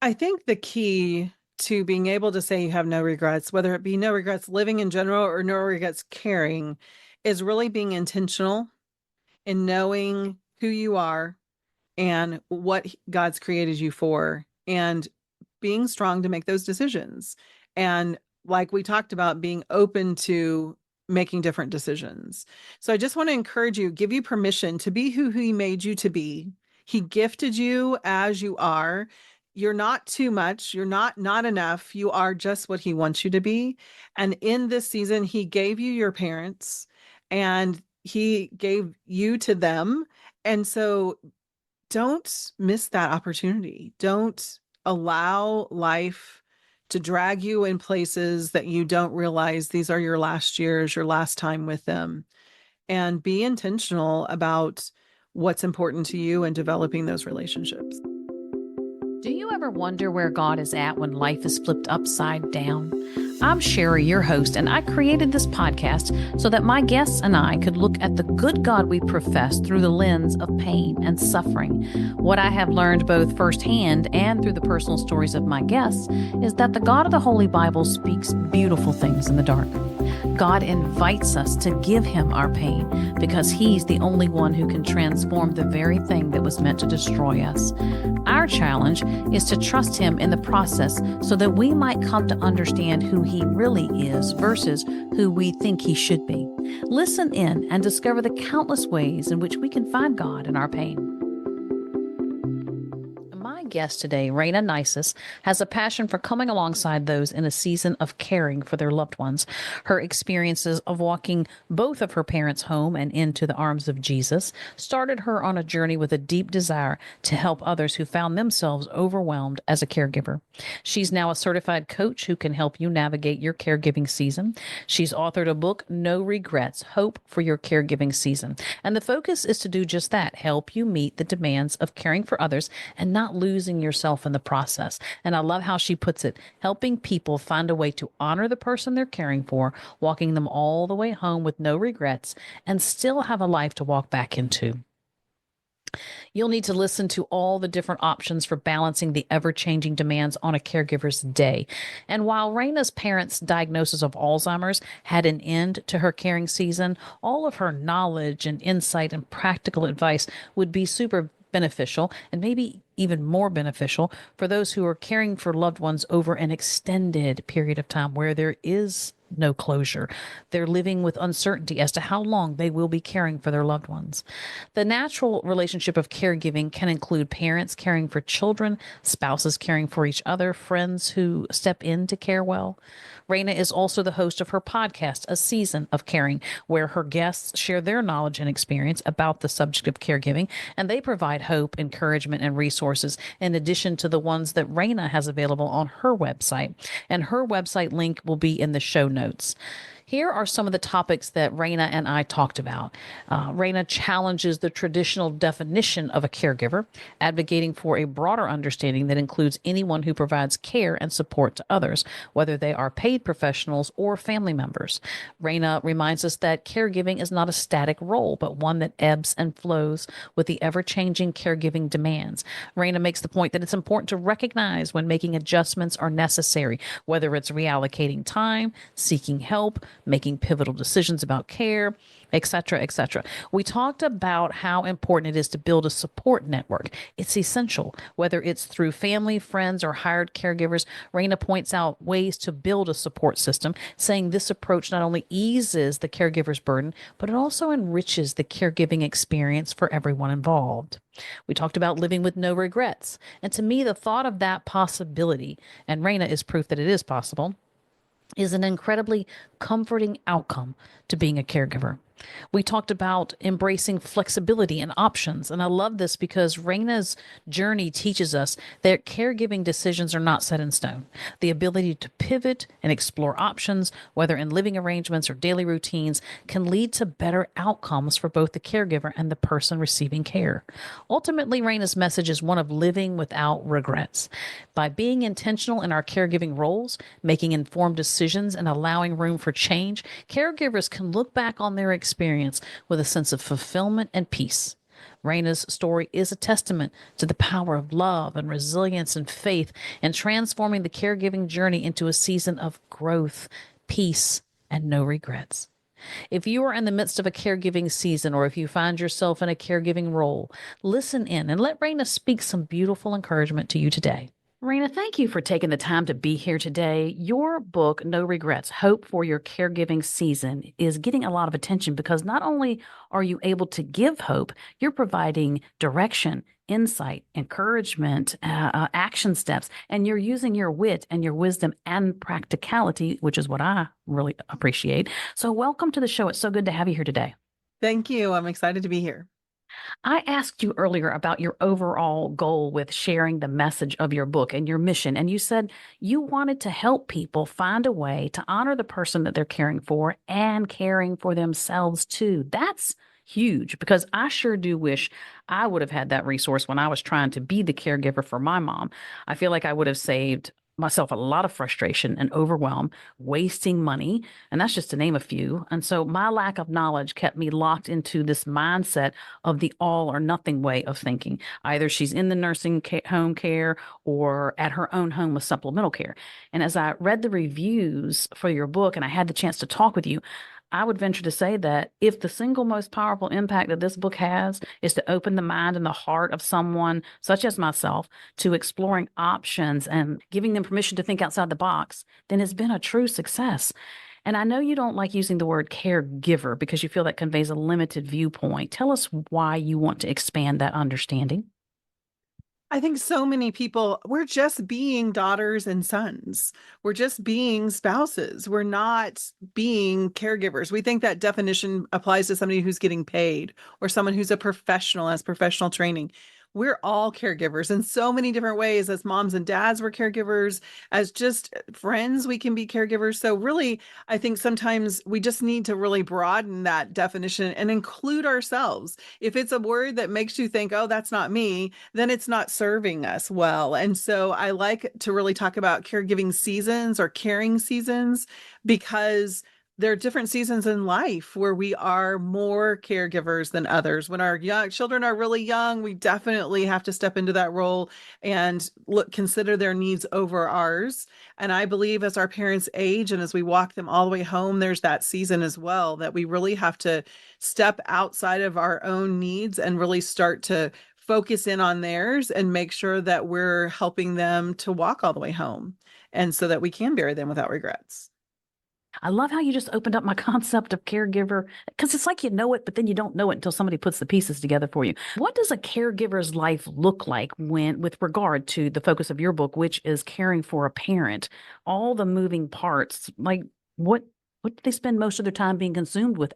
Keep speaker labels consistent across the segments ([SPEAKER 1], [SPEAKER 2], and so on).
[SPEAKER 1] I think the key to being able to say you have no regrets, whether it be no regrets living in general or no regrets caring, is really being intentional in knowing who you are and what God's created you for, and being strong to make those decisions. And like we talked about, being open to making different decisions. So I just want to encourage you, give you permission to be who He made you to be. He gifted you as you are. You're not too much. You're not enough. You are just what He wants you to be. And in this season, He gave you your parents and He gave you to them. And so don't miss that opportunity. Don't allow life to drag you in places that you don't realize these are your last years, your last time with them. And be intentional about what's important to you and developing those relationships.
[SPEAKER 2] Do you ever wonder where God is at when life is flipped upside down? I'm Sherry, your host, and I created this podcast so that my guests and I could look at the good God we profess through the lens of pain and suffering. What I have learned both firsthand and through the personal stories of my guests is that the God of the Holy Bible speaks beautiful things in the dark. God invites us to give Him our pain because He's the only one who can transform the very thing that was meant to destroy us. Our challenge is to trust Him in the process so that we might come to understand who He really is versus who we think He should be. Listen in and discover the countless ways in which we can find God in our pain. My guest today, Rayna Neises, has a passion for coming alongside those in a season of caring for their loved ones. Her experiences of walking both of her parents home and into the arms of Jesus started her on a journey with a deep desire to help others who found themselves overwhelmed as a caregiver. She's now a certified coach who can help you navigate your caregiving season. She's authored a book, No Regrets, Hope for Your Caregiving Season. And the focus is to do just that, help you meet the demands of caring for others and not losing yourself in the process. And I love how she puts it, helping people find a way to honor the person they're caring for, walking them all the way home with no regrets, and still have a life to walk back into. You'll need to listen to all the different options for balancing the ever-changing demands on a caregiver's day. And while Rayna's parents' diagnosis of Alzheimer's had an end to her caring season, all of her knowledge and insight and practical advice would be super beneficial and maybe even more beneficial for those who are caring for loved ones over an extended period of time where there is no closure. They're living with uncertainty as to how long they will be caring for their loved ones. The natural relationship of caregiving can include parents caring for children, spouses caring for each other, friends who step in to care well. Rayna is also the host of her podcast, A Season of Caring, where her guests share their knowledge and experience about the subject of caregiving, and they provide hope, encouragement, and resources in addition to the ones that Rayna has available on her website. And her website link will be in the show notes. Here are some of the topics that Rayna and I talked about. Rayna challenges the traditional definition of a caregiver, advocating for a broader understanding that includes anyone who provides care and support to others, whether they are paid professionals or family members. Rayna reminds us that caregiving is not a static role, but one that ebbs and flows with the ever-changing caregiving demands. Rayna makes the point that it's important to recognize when making adjustments are necessary, whether it's reallocating time, seeking help, making pivotal decisions about care, etc., etc. We talked about how important it is to build a support network. It's essential, whether it's through family, friends, or hired caregivers. Rayna points out ways to build a support system, saying this approach not only eases the caregiver's burden, but it also enriches the caregiving experience for everyone involved. We talked about living with no regrets. And to me, the thought of that possibility, and Rayna is proof that it is possible, is an incredibly comforting outcome to being a caregiver. We talked about embracing flexibility and options. And I love this because Rayna's journey teaches us that caregiving decisions are not set in stone. The ability to pivot and explore options, whether in living arrangements or daily routines, can lead to better outcomes for both the caregiver and the person receiving care. Ultimately, Rayna's message is one of living without regrets. By being intentional in our caregiving roles, making informed decisions, and allowing room for change, caregivers can look back on their experience with a sense of fulfillment and peace. Raina's story is a testament to the power of love and resilience and faith in transforming the caregiving journey into a season of growth, peace, and no regrets. If you are in the midst of a caregiving season or if you find yourself in a caregiving role, listen in and let Raina speak some beautiful encouragement to you today. Raina, thank you for taking the time to be here today. Your book, No Regrets, Hope for Your Caregiving Season, is getting a lot of attention because not only are you able to give hope, you're providing direction, insight, encouragement, action steps, and you're using your wit and your wisdom and practicality, which is what I really appreciate. So, welcome to the show. It's so good to have you here today.
[SPEAKER 1] Thank you. I'm excited to be here.
[SPEAKER 2] I asked you earlier about your overall goal with sharing the message of your book and your mission. And you said you wanted to help people find a way to honor the person that they're caring for and caring for themselves too. That's huge because I sure do wish I would have had that resource when I was trying to be the caregiver for my mom. I feel like I would have saved myself a lot of frustration and overwhelm, wasting money, and that's just to name a few. And so my lack of knowledge kept me locked into this mindset of the all or nothing way of thinking. Either she's in the home care or at her own home with supplemental care. And as I read the reviews for your book and I had the chance to talk with you, I would venture to say that if the single most powerful impact that this book has is to open the mind and the heart of someone such as myself to exploring options and giving them permission to think outside the box, then it's been a true success. And I know you don't like using the word caregiver because you feel that conveys a limited viewpoint. Tell us why you want to expand that understanding.
[SPEAKER 1] I think so many people, we're just being daughters and sons. We're just being spouses. We're not being caregivers. We think that definition applies to somebody who's getting paid or someone who's a professional, has professional training. We're all caregivers in so many different ways. As moms and dads, we're caregivers. As just friends, we can be caregivers. So, really, I think sometimes we just need to really broaden that definition and include ourselves. If it's a word that makes you think, oh, that's not me, then it's not serving us well. And so I like to really talk about caregiving seasons or caring seasons because there are different seasons in life where we are more caregivers than others. When our young children are really young, we definitely have to step into that role and consider their needs over ours. And I believe as our parents age and as we walk them all the way home, there's that season as well that we really have to step outside of our own needs and really start to focus in on theirs and make sure that we're helping them to walk all the way home and so that we can bury them without regrets.
[SPEAKER 2] I love how you just opened up my concept of caregiver because it's like you know it, but then you don't know it until somebody puts the pieces together for you. What does a caregiver's life look like with regard to the focus of your book, which is caring for a parent? All the moving parts, like what what do they spend most of their time being consumed with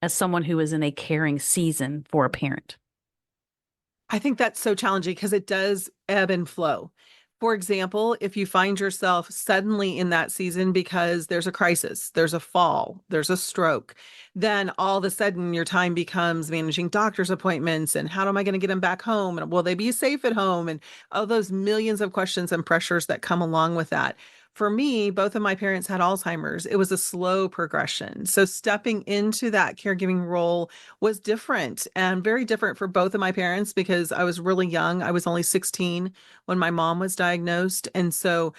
[SPEAKER 2] as someone who is in a caring season for a parent?
[SPEAKER 1] I think that's so challenging because it does ebb and flow. For example, if you find yourself suddenly in that season because there's a crisis, there's a fall, there's a stroke, then all of a sudden your time becomes managing doctor's appointments and how am I going to get them back home? And will they be safe at home? And all those millions of questions and pressures that come along with that. For me, both of my parents had Alzheimer's. It was a slow progression. So stepping into that caregiving role was different and very different for both of my parents because I was really young. I was only 16 when my mom was diagnosed. And so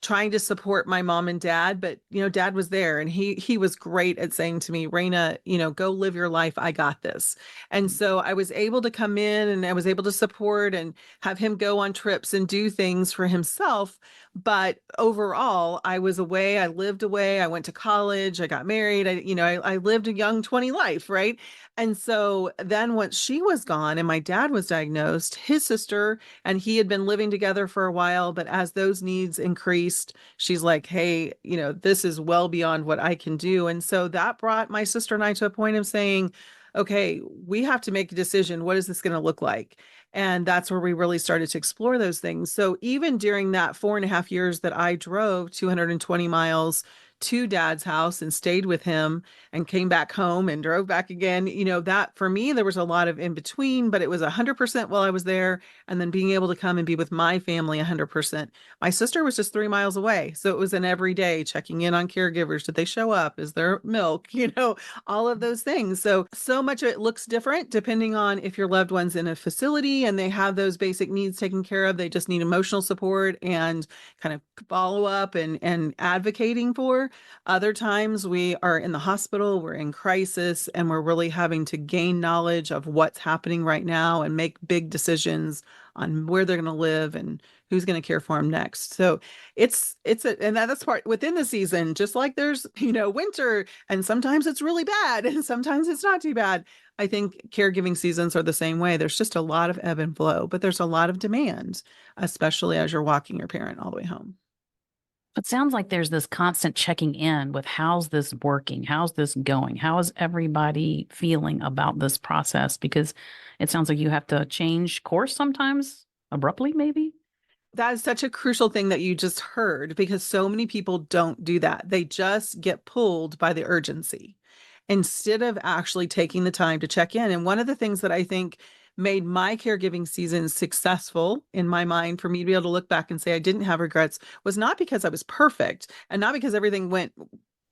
[SPEAKER 1] trying to support my mom and dad, but dad was there and he was great at saying to me, Rayna, go live your life. I got this. And so I was able to come in and I was able to support and have him go on trips and do things for himself. But overall, I was away. I lived away. I went to college. I got married. I lived a young 20 life, right? And so then once she was gone and my dad was diagnosed, his sister and he had been living together for a while, but as those needs increased, she's like, hey, this is well beyond what I can do. And so that brought my sister and I to a point of saying, okay, we have to make a decision. What is this going to look like? And that's where we really started to explore those things. So even during that 4.5 years that I drove 220 miles to dad's house and stayed with him and came back home and drove back again. That for me, there was a lot of in between, but it was 100% while I was there. And then being able to come and be with my family 100%. My sister was just 3 miles away. So it was an everyday checking in on caregivers. Did they show up? Is there milk? All of those things. So much of it looks different depending on if your loved one's in a facility and they have those basic needs taken care of. They just need emotional support and kind of follow up and advocating for. Other times we are in the hospital, we're in crisis, and we're really having to gain knowledge of what's happening right now and make big decisions on where they're going to live and who's going to care for them next. So and that's part within the season, just like there's, winter, and sometimes it's really bad and sometimes it's not too bad. I think caregiving seasons are the same way. There's just a lot of ebb and flow, but there's a lot of demand, especially as you're walking your parent all the way home.
[SPEAKER 2] It sounds like there's this constant checking in with how's this working? How's this going? How is everybody feeling about this process? Because it sounds like you have to change course sometimes abruptly, maybe.
[SPEAKER 1] That is such a crucial thing that you just heard because so many people don't do that. They just get pulled by the urgency instead of actually taking the time to check in. And one of the things that I think made my caregiving season successful in my mind for me to be able to look back and say I didn't have regrets was not because I was perfect and not because everything went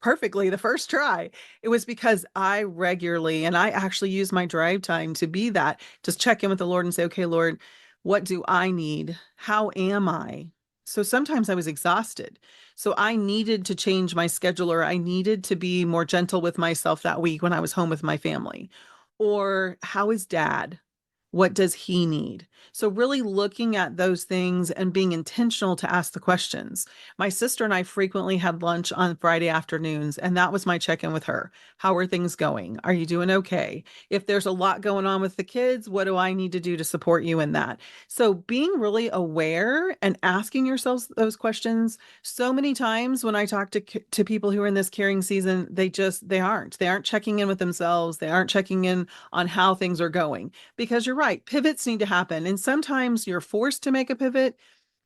[SPEAKER 1] perfectly the first try. It was because I regularly, and I actually use my drive time to be that, just check in with the Lord and say, okay, Lord, what do I need? How am I? So sometimes I was exhausted. So I needed to change my schedule, or I needed to be more gentle with myself that week when I was home with my family. Or how is dad? What does he need? So, really looking at those things and being intentional to ask the questions. My sister and I frequently had lunch on Friday afternoons, and that was my check in with her. How are things going? Are you doing okay? If there's a lot going on with the kids, what do I need to do to support you in that? So, being really aware and asking yourselves those questions. So many times when I talk to people who are in this caring season, they aren't checking in with themselves. They aren't checking in on how things are going, because you're right, pivots need to happen. And sometimes you're forced to make a pivot.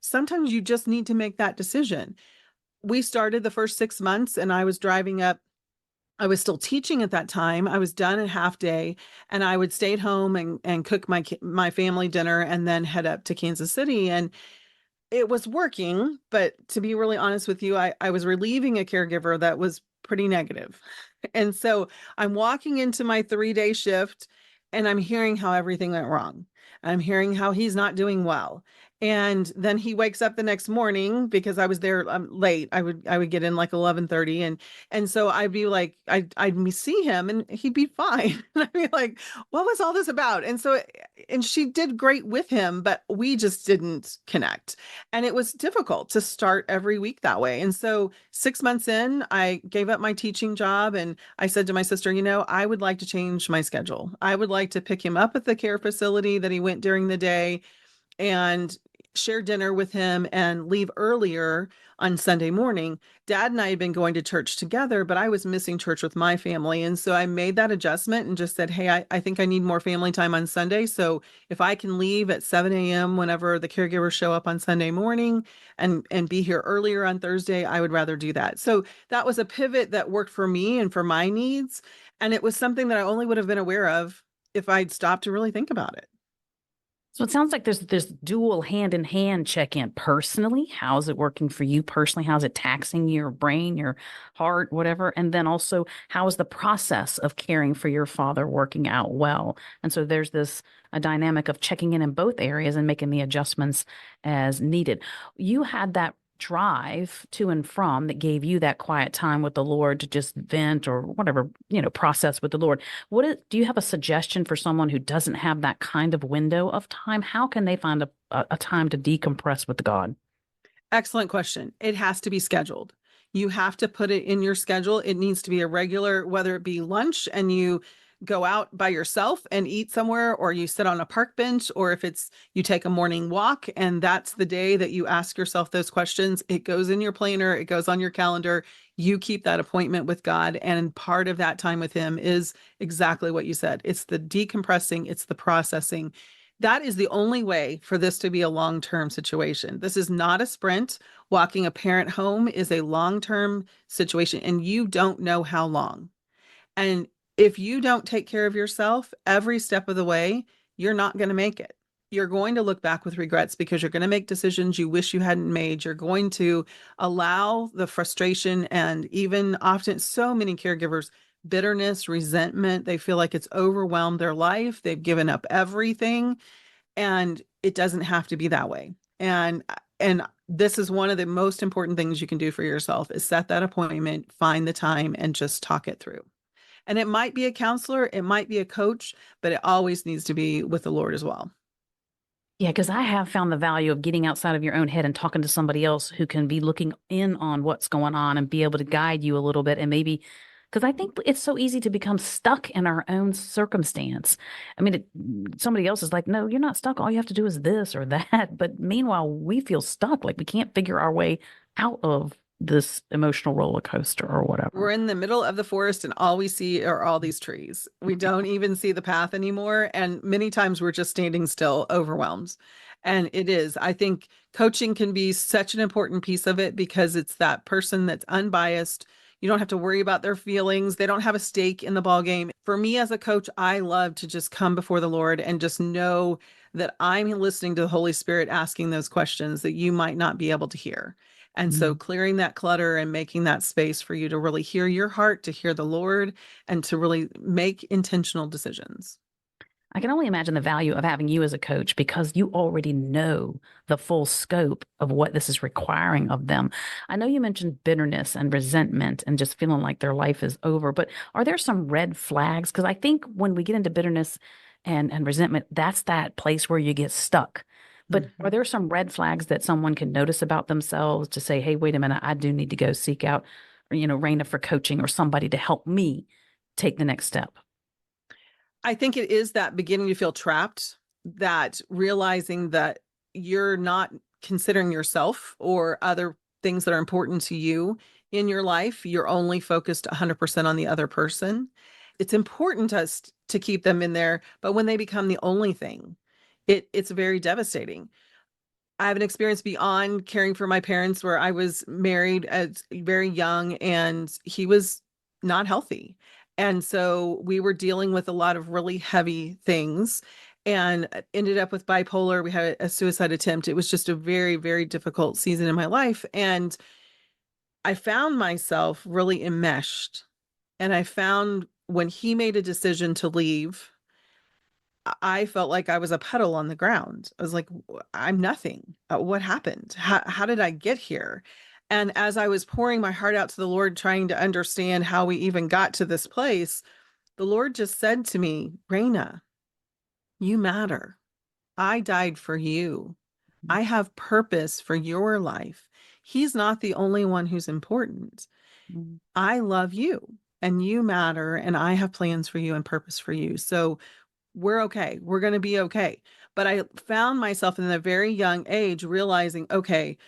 [SPEAKER 1] Sometimes you just need to make that decision. We started the first 6 months and I was driving up. I was still teaching at that time. I was done at half day and I would stay at home and cook my family dinner and then head up to Kansas City. And it was working, but to be really honest with you, I was relieving a caregiver that was pretty negative. And so I'm walking into my 3-day shift and I'm hearing how everything went wrong. I'm hearing how he's not doing well. And then he wakes up the next morning because I was there late. I would get in like 11:30, and so I'd be like I'd see him and he'd be fine. And I'd be like, what was all this about? And she did great with him, but we just didn't connect. And it was difficult to start every week that way. And so 6 months in, I gave up my teaching job and I said to my sister, I would like to change my schedule. I would like to pick him up at the care facility that he went during the day and share dinner with him and leave earlier on Sunday morning. Dad and I had been going to church together, but I was missing church with my family. And so I made that adjustment and just said, hey, I think I need more family time on Sunday. So if I can leave at 7 a.m. whenever the caregivers show up on Sunday morning and be here earlier on Thursday, I would rather do that. So that was a pivot that worked for me and for my needs. And it was something that I only would have been aware of if I'd stopped to really think about it.
[SPEAKER 2] So it sounds like there's this dual hand in hand check in personally. How's it working for you personally? How's it taxing your brain, your heart, whatever? And then also, how is the process of caring for your father working out well? And so there's this a dynamic of checking in both areas and making the adjustments as needed. You had that drive to and from that gave you that quiet time with the Lord to just vent or whatever, process with the Lord. Do you have a suggestion for someone who doesn't have that kind of window of time? How can they find a time to decompress with God?
[SPEAKER 1] Excellent question. It has to be scheduled. You have to put it in your schedule. It needs to be a regular, whether it be lunch and you go out by yourself and eat somewhere, or you sit on a park bench, or if it's you take a morning walk and that's the day that you ask yourself those questions. It goes in your planner, it goes on your calendar. You keep that appointment with God. And part of that time with Him is exactly what you said. It's the decompressing, it's the processing. That is the only way for this to be a long-term situation. This is not a sprint. Walking a parent home is a long-term situation, and you don't know how long. And if you don't take care of yourself every step of the way, you're not going to make it. You're going to look back with regrets because you're going to make decisions you wish you hadn't made. You're going to allow the frustration and even often so many caregivers, bitterness, resentment. They feel like it's overwhelmed their life. They've given up everything, and it doesn't have to be that way. And this is one of the most important things you can do for yourself is set that appointment, find the time, and just talk it through. And it might be a counselor, it might be a coach, but it always needs to be with the Lord as well.
[SPEAKER 2] Yeah, because I have found the value of getting outside of your own head and talking to somebody else who can be looking in on what's going on and be able to guide you a little bit. And maybe, because I think it's so easy to become stuck in our own circumstance. I mean, somebody else is like, no, you're not stuck. All you have to do is this or that. But meanwhile, we feel stuck, like we can't figure our way out of this emotional roller coaster or
[SPEAKER 1] We're
[SPEAKER 2] whatever.
[SPEAKER 1] in the middle of the forest and all we see are all these trees. We don't even see the path anymore. And many times we're just standing still, overwhelmed. And it is, I think coaching can be such an important piece of it because it's that person that's unbiased. You don't have to worry about their feelings. They don't have a stake in the ball game. For me as a coach, I love to just come before the Lord and just know that I'm listening to the Holy Spirit asking those questions that you might not be able to hear. And so
[SPEAKER 2] Mm.
[SPEAKER 1] clearing that clutter and making that space for you to really hear your heart, to hear the Lord, and to really make intentional decisions.
[SPEAKER 2] I can only imagine the value of having you as a coach because you already know the full scope of what this is requiring of them. I know you mentioned bitterness and resentment and just feeling like their life is over, but are there some red flags? Because I think when we get into bitterness and resentment, that's that place where you get stuck. But are
[SPEAKER 1] Mhm.
[SPEAKER 2] there some red flags that someone can notice about themselves to say, hey, wait a minute, I do need to go seek out, Rayna for coaching or somebody to help me take the next step?
[SPEAKER 1] I think it is that beginning to feel trapped, that realizing that you're not considering yourself or other things that are important to you in your life. You're only focused 100% on the other person. It's important to us to keep them in there, but when they become the only thing, it's very devastating. I have an experience beyond caring for my parents where I was married as very young and he was not healthy. And so we were dealing with a lot of really heavy things and ended up with bipolar. We had a suicide attempt. It was just a very, very difficult season in my life. And I found myself really enmeshed. And I found when he made a decision to leave, I felt like I was a puddle on the ground. I was like, I'm nothing. What happened? How did I get here? And as I was pouring my heart out to the Lord, trying to understand how we even got to this place, the Lord just said to me, Rayna, you matter. I died for you. I have purpose for your life. He's not the only one who's important.
[SPEAKER 2] Mhm.
[SPEAKER 1] I love you and you matter, and I have plans for you and purpose for you. So we're okay. We're going to be okay. But I found myself in a very young age realizing, okay,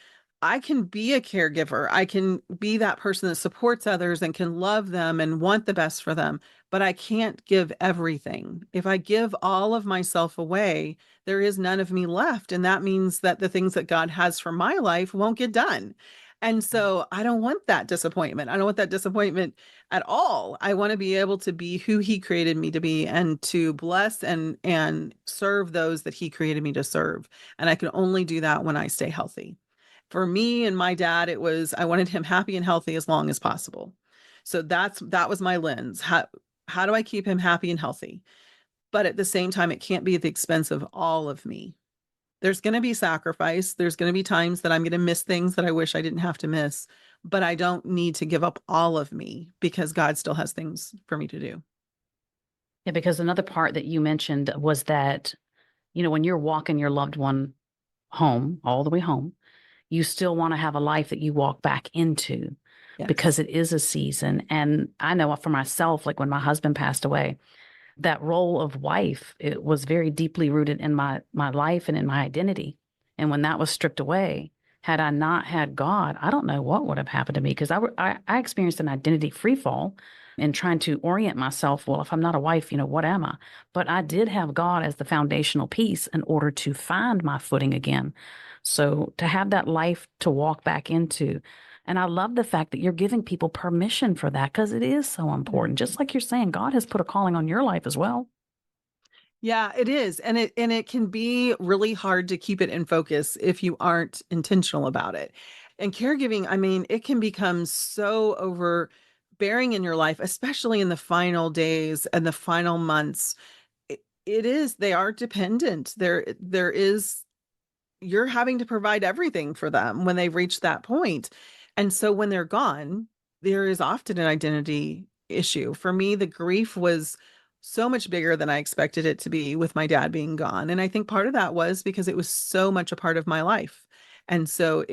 [SPEAKER 1] I can be a caregiver. I can be that person that supports others and can love them and want the best for them, but I can't give everything. If I give all of myself away, there is none of me left. And that means that the things that God has for my life won't get done. And so I don't want that disappointment. I don't want that disappointment at all. I want to be able to be who he created me to be and to bless and serve those that he created me to serve. And I can only do that when I stay healthy. For me and my dad, it was I wanted him happy and healthy as long as possible. So that was my lens. How do I keep him happy and healthy? But at the same time, it can't be at the expense of all of me. There's going to be sacrifice. There's going to be times that I'm going to miss things that I wish I didn't have to miss, but I don't need to give up all of me because God still has things for me to do.
[SPEAKER 2] Yeah, because another part that you mentioned was that, when you're walking your loved one home, all the way home, you still want to have a life that you walk back into because
[SPEAKER 1] Yes.
[SPEAKER 2] it is a season. And I know for myself, like when my husband passed away, that role of wife, it was very deeply rooted in my life and in my identity. And when that was stripped away, had I not had God, I don't know what would have happened to me because I experienced an identity free fall. and trying to orient myself. Well, if I'm not a wife, what am I? But I did have God as the foundational piece in order to find my footing again. So to have that life to walk back into. And I love the fact that you're giving people permission for that because it is so important. Just like you're saying, God has put a calling on your life as well.
[SPEAKER 1] Yeah, it is. And it can be really hard to keep it in focus if you aren't intentional about it. And caregiving, I mean, it can become so overbearing in your life, especially in the final days and the final months. It is, they are dependent. There is, you're having to provide everything for them when they've reached that point. And so when they're gone, there is often an identity issue. For me, the grief was so much bigger than I expected it to be with my dad being gone. And I think part of that was because it was so much a part of my life. And so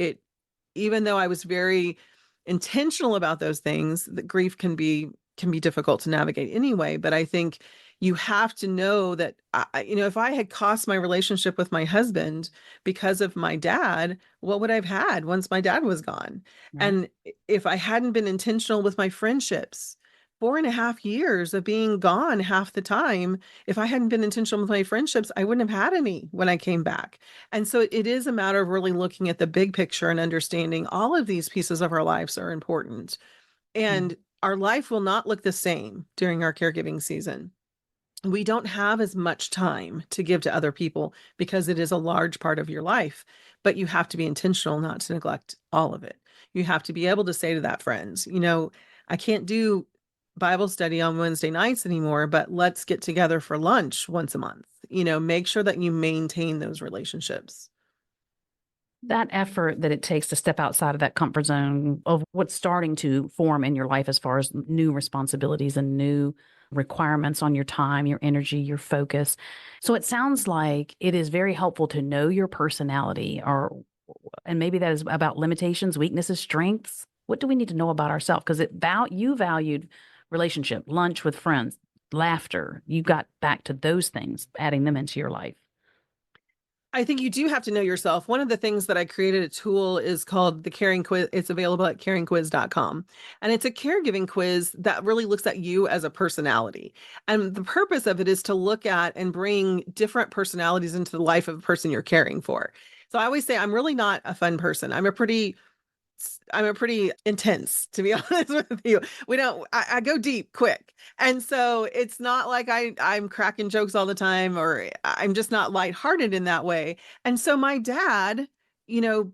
[SPEAKER 1] even though I was very intentional about those things, the grief can be difficult to navigate anyway. But I think you have to know that if I had cost my relationship with my husband because of my dad, what would I've had once my dad was gone?
[SPEAKER 2] Right.
[SPEAKER 1] And if I hadn't been intentional with my friendships, 4.5 years of being gone half the time, if I hadn't been intentional with my friendships, I wouldn't have had any when I came back. And so it is a matter of really looking at the big picture and understanding all of these pieces of our lives are important.
[SPEAKER 2] Mm.
[SPEAKER 1] And our life will not look the same during our caregiving season. We don't have as much time to give to other people because it is a large part of your life, but you have to be intentional not to neglect all of it. You have to be able to say to that friends, I can't do Bible study on Wednesday nights anymore, but let's get together for lunch once a month. Make sure that you maintain those relationships.
[SPEAKER 2] That effort that it takes to step outside of that comfort zone of what's starting to form in your life as far as new responsibilities and new requirements on your time, your energy, your focus. So it sounds like it is very helpful to know your personality or and maybe that is about limitations, weaknesses, strengths. What do we need to know about ourselves? Because you valued relationship, lunch with friends, laughter. You got back to those things, adding them into your life.
[SPEAKER 1] I think you do have to know yourself. One of the things that I created a tool is called the Caring Quiz. It's available at caringquiz.com. And it's a caregiving quiz that really looks at you as a personality. And the purpose of it is to look at and bring different personalities into the life of a person you're caring for. So I always say I'm really not a fun person. I'm a pretty intense, to be honest with you. I go deep quick. And so it's not like I'm cracking jokes all the time or I'm just not lighthearted in that way. And so my dad,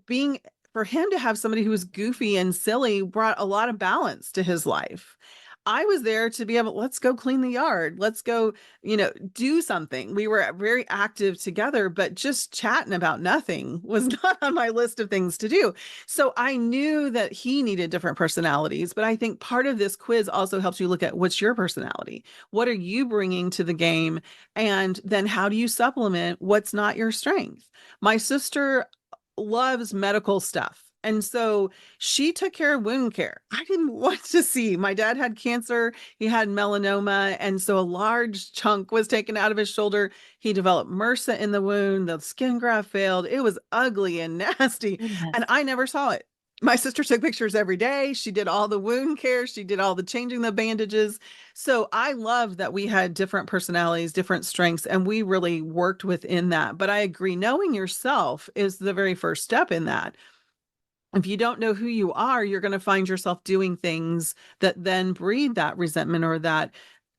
[SPEAKER 1] being for him to have somebody who was goofy and silly brought a lot of balance to his life. I was there to be able, let's go clean the yard. Let's go, do something. We were very active together, but just chatting about nothing was not on my list of things to do. So I knew that he needed different personalities, but I think part of this quiz also helps you look at what's your personality? What are you bringing to the game? And then how do you supplement what's not your strength? My sister loves medical stuff. And so she took care of wound care. I didn't want to see. My dad had cancer, he had melanoma, and so a large chunk was taken out of his shoulder. He developed MRSA in the wound, the skin graft failed. It was ugly and nasty, and
[SPEAKER 2] Goodness.
[SPEAKER 1] I never saw it. My sister took pictures every day. She did all the wound care, she did all the changing the bandages. So I love that we had different personalities, different strengths, and we really worked within that. But I agree, knowing yourself is the very first step in that. If you don't know who you are, you're going to find yourself doing things that then breed that resentment or that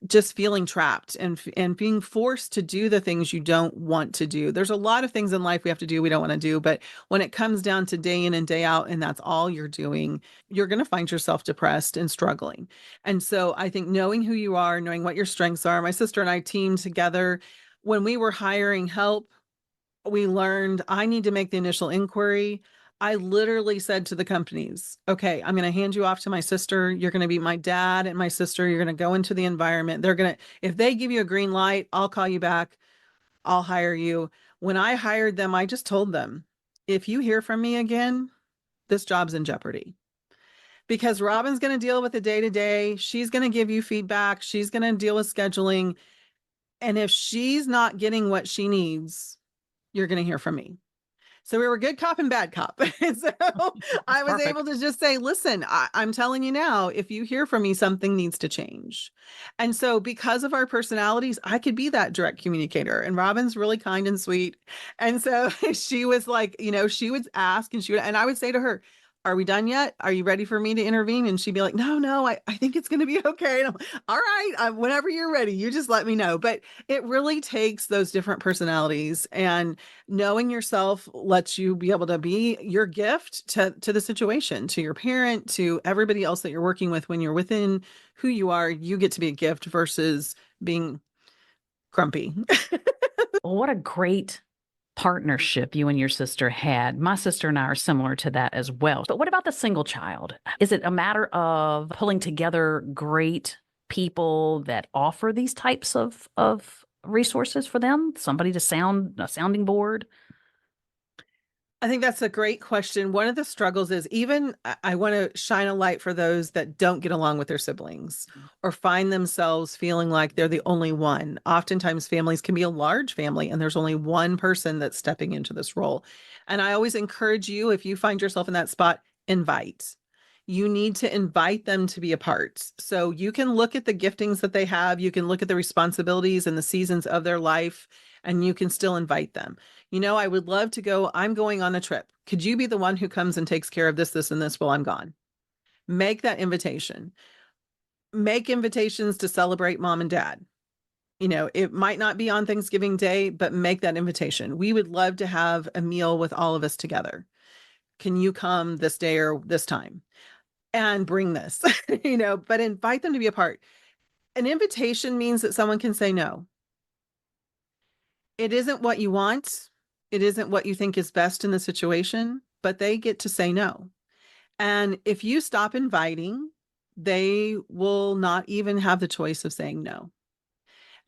[SPEAKER 1] just feeling trapped and being forced to do the things you don't want to do. There's a lot of things in life we have to do we don't want to do, but when it comes down to day in and day out and that's all you're doing, you're going to find yourself depressed and struggling. And so I think knowing who you are, knowing what your strengths are, my sister and I teamed together when we were hiring help. We learned I need to make the initial inquiry. I literally said to the companies, okay, I'm going to hand you off to my sister. You're going to be my dad and my sister. You're going to go into the environment. If they give you a green light, I'll call you back. I'll hire you. When I hired them, I just told them, if you hear from me again, this job's in jeopardy because Robin's going to deal with the day to day. She's going to give you feedback. She's going to deal with scheduling. And if she's not getting what she needs, you're going to hear from me. So we were good cop and bad cop. And so I was
[SPEAKER 2] Perfect.
[SPEAKER 1] able to just say, listen, I'm telling you now, if you hear from me, something needs to change. And so because of our personalities, I could be that direct communicator. And Robin's really kind and sweet. And so she was like, she would ask and I would say to her, are we done yet? Are you ready for me to intervene? And she'd be like, no, I think it's going to be okay. And I'm like, all right, whenever you're ready, you just let me know. But it really takes those different personalities, and knowing yourself lets you be able to be your gift to the situation, to your parent, to everybody else that you're working with. When you're within who you are, you get to be a gift versus being grumpy.
[SPEAKER 2] Well, what a great partnership you and your sister had. My sister and I are similar to that as well. But what about the single child? Is it a matter of pulling together great people that offer these types of resources for them? Somebody to sound a sounding board?
[SPEAKER 1] I think that's a great question. One of the struggles is, even I want to shine a light for those that don't get along with their siblings or find themselves feeling like they're the only one. Oftentimes, families can be a large family and there's only one person that's stepping into this role. And I always encourage you, if you find yourself in that spot, invite. You need to invite them to be a part. So you can look at the giftings that they have, you can look at the responsibilities and the seasons of their life, and you can still invite them. I would love to go. I'm going on a trip. Could you be the one who comes and takes care of this, this, and this while I'm gone? Make that invitation. Make invitations to celebrate mom and dad. It might not be on Thanksgiving Day, but make that invitation. We would love to have a meal with all of us together. Can you come this day or this time and bring this? But invite them to be a part. An invitation means that someone can say no. It isn't what you want. It isn't what you think is best in the situation, but they get to say no. And if you stop inviting, they will not even have the choice of saying no.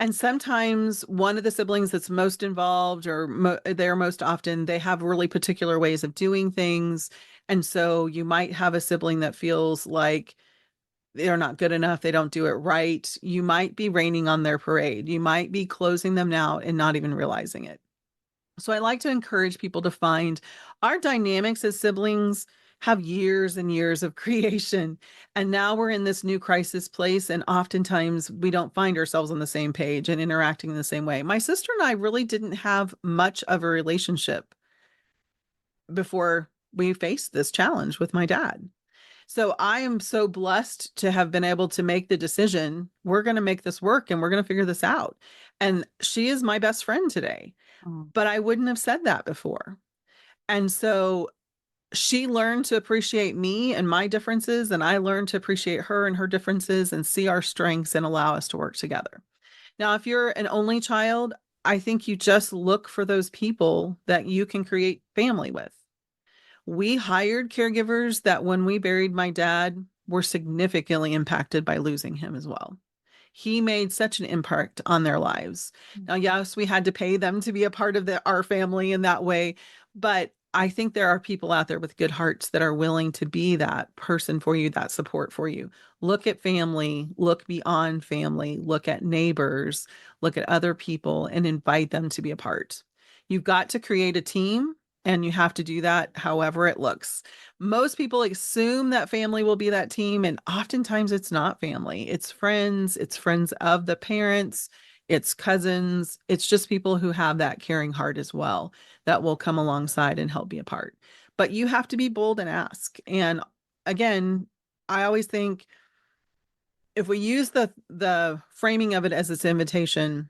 [SPEAKER 1] And sometimes one of the siblings that's most involved, or they're most often, they have really particular ways of doing things. And so you might have a sibling that feels like they're not good enough, they don't do it right. You might be raining on their parade. You might be closing them out and not even realizing it. So I like to encourage people to find our dynamics as siblings have years and years of creation. And now we're in this new crisis place. And oftentimes we don't find ourselves on the same page and interacting in the same way. My sister and I really didn't have much of a relationship before we faced this challenge with my dad. So I am so blessed to have been able to make the decision. We're going to make this work and we're going to figure this out. And she is my best friend today,
[SPEAKER 2] Mm.
[SPEAKER 1] but I wouldn't have said that before. And so she learned to appreciate me and my differences, and I learned to appreciate her and her differences and see our strengths and allow us to work together. Now, if you're an only child, I think you just look for those people that you can create family with. We hired caregivers that when we buried my dad were significantly impacted by losing him as well. He made such an impact on their lives. Now, yes, we had to pay them to be a part of our family in that way, but I think there are people out there with good hearts that are willing to be that person for you, that support for you. Look at family, look beyond family, look at neighbors, look at other people and invite them to be a part. You've got to create a team, and you have to do that however it looks. Most people assume that family will be that team, and oftentimes it's not family. It's friends of the parents, it's cousins, it's just people who have that caring heart as well that will come alongside and help be a part. But you have to be bold and ask. And again, I always think if we use the framing of it as its invitation,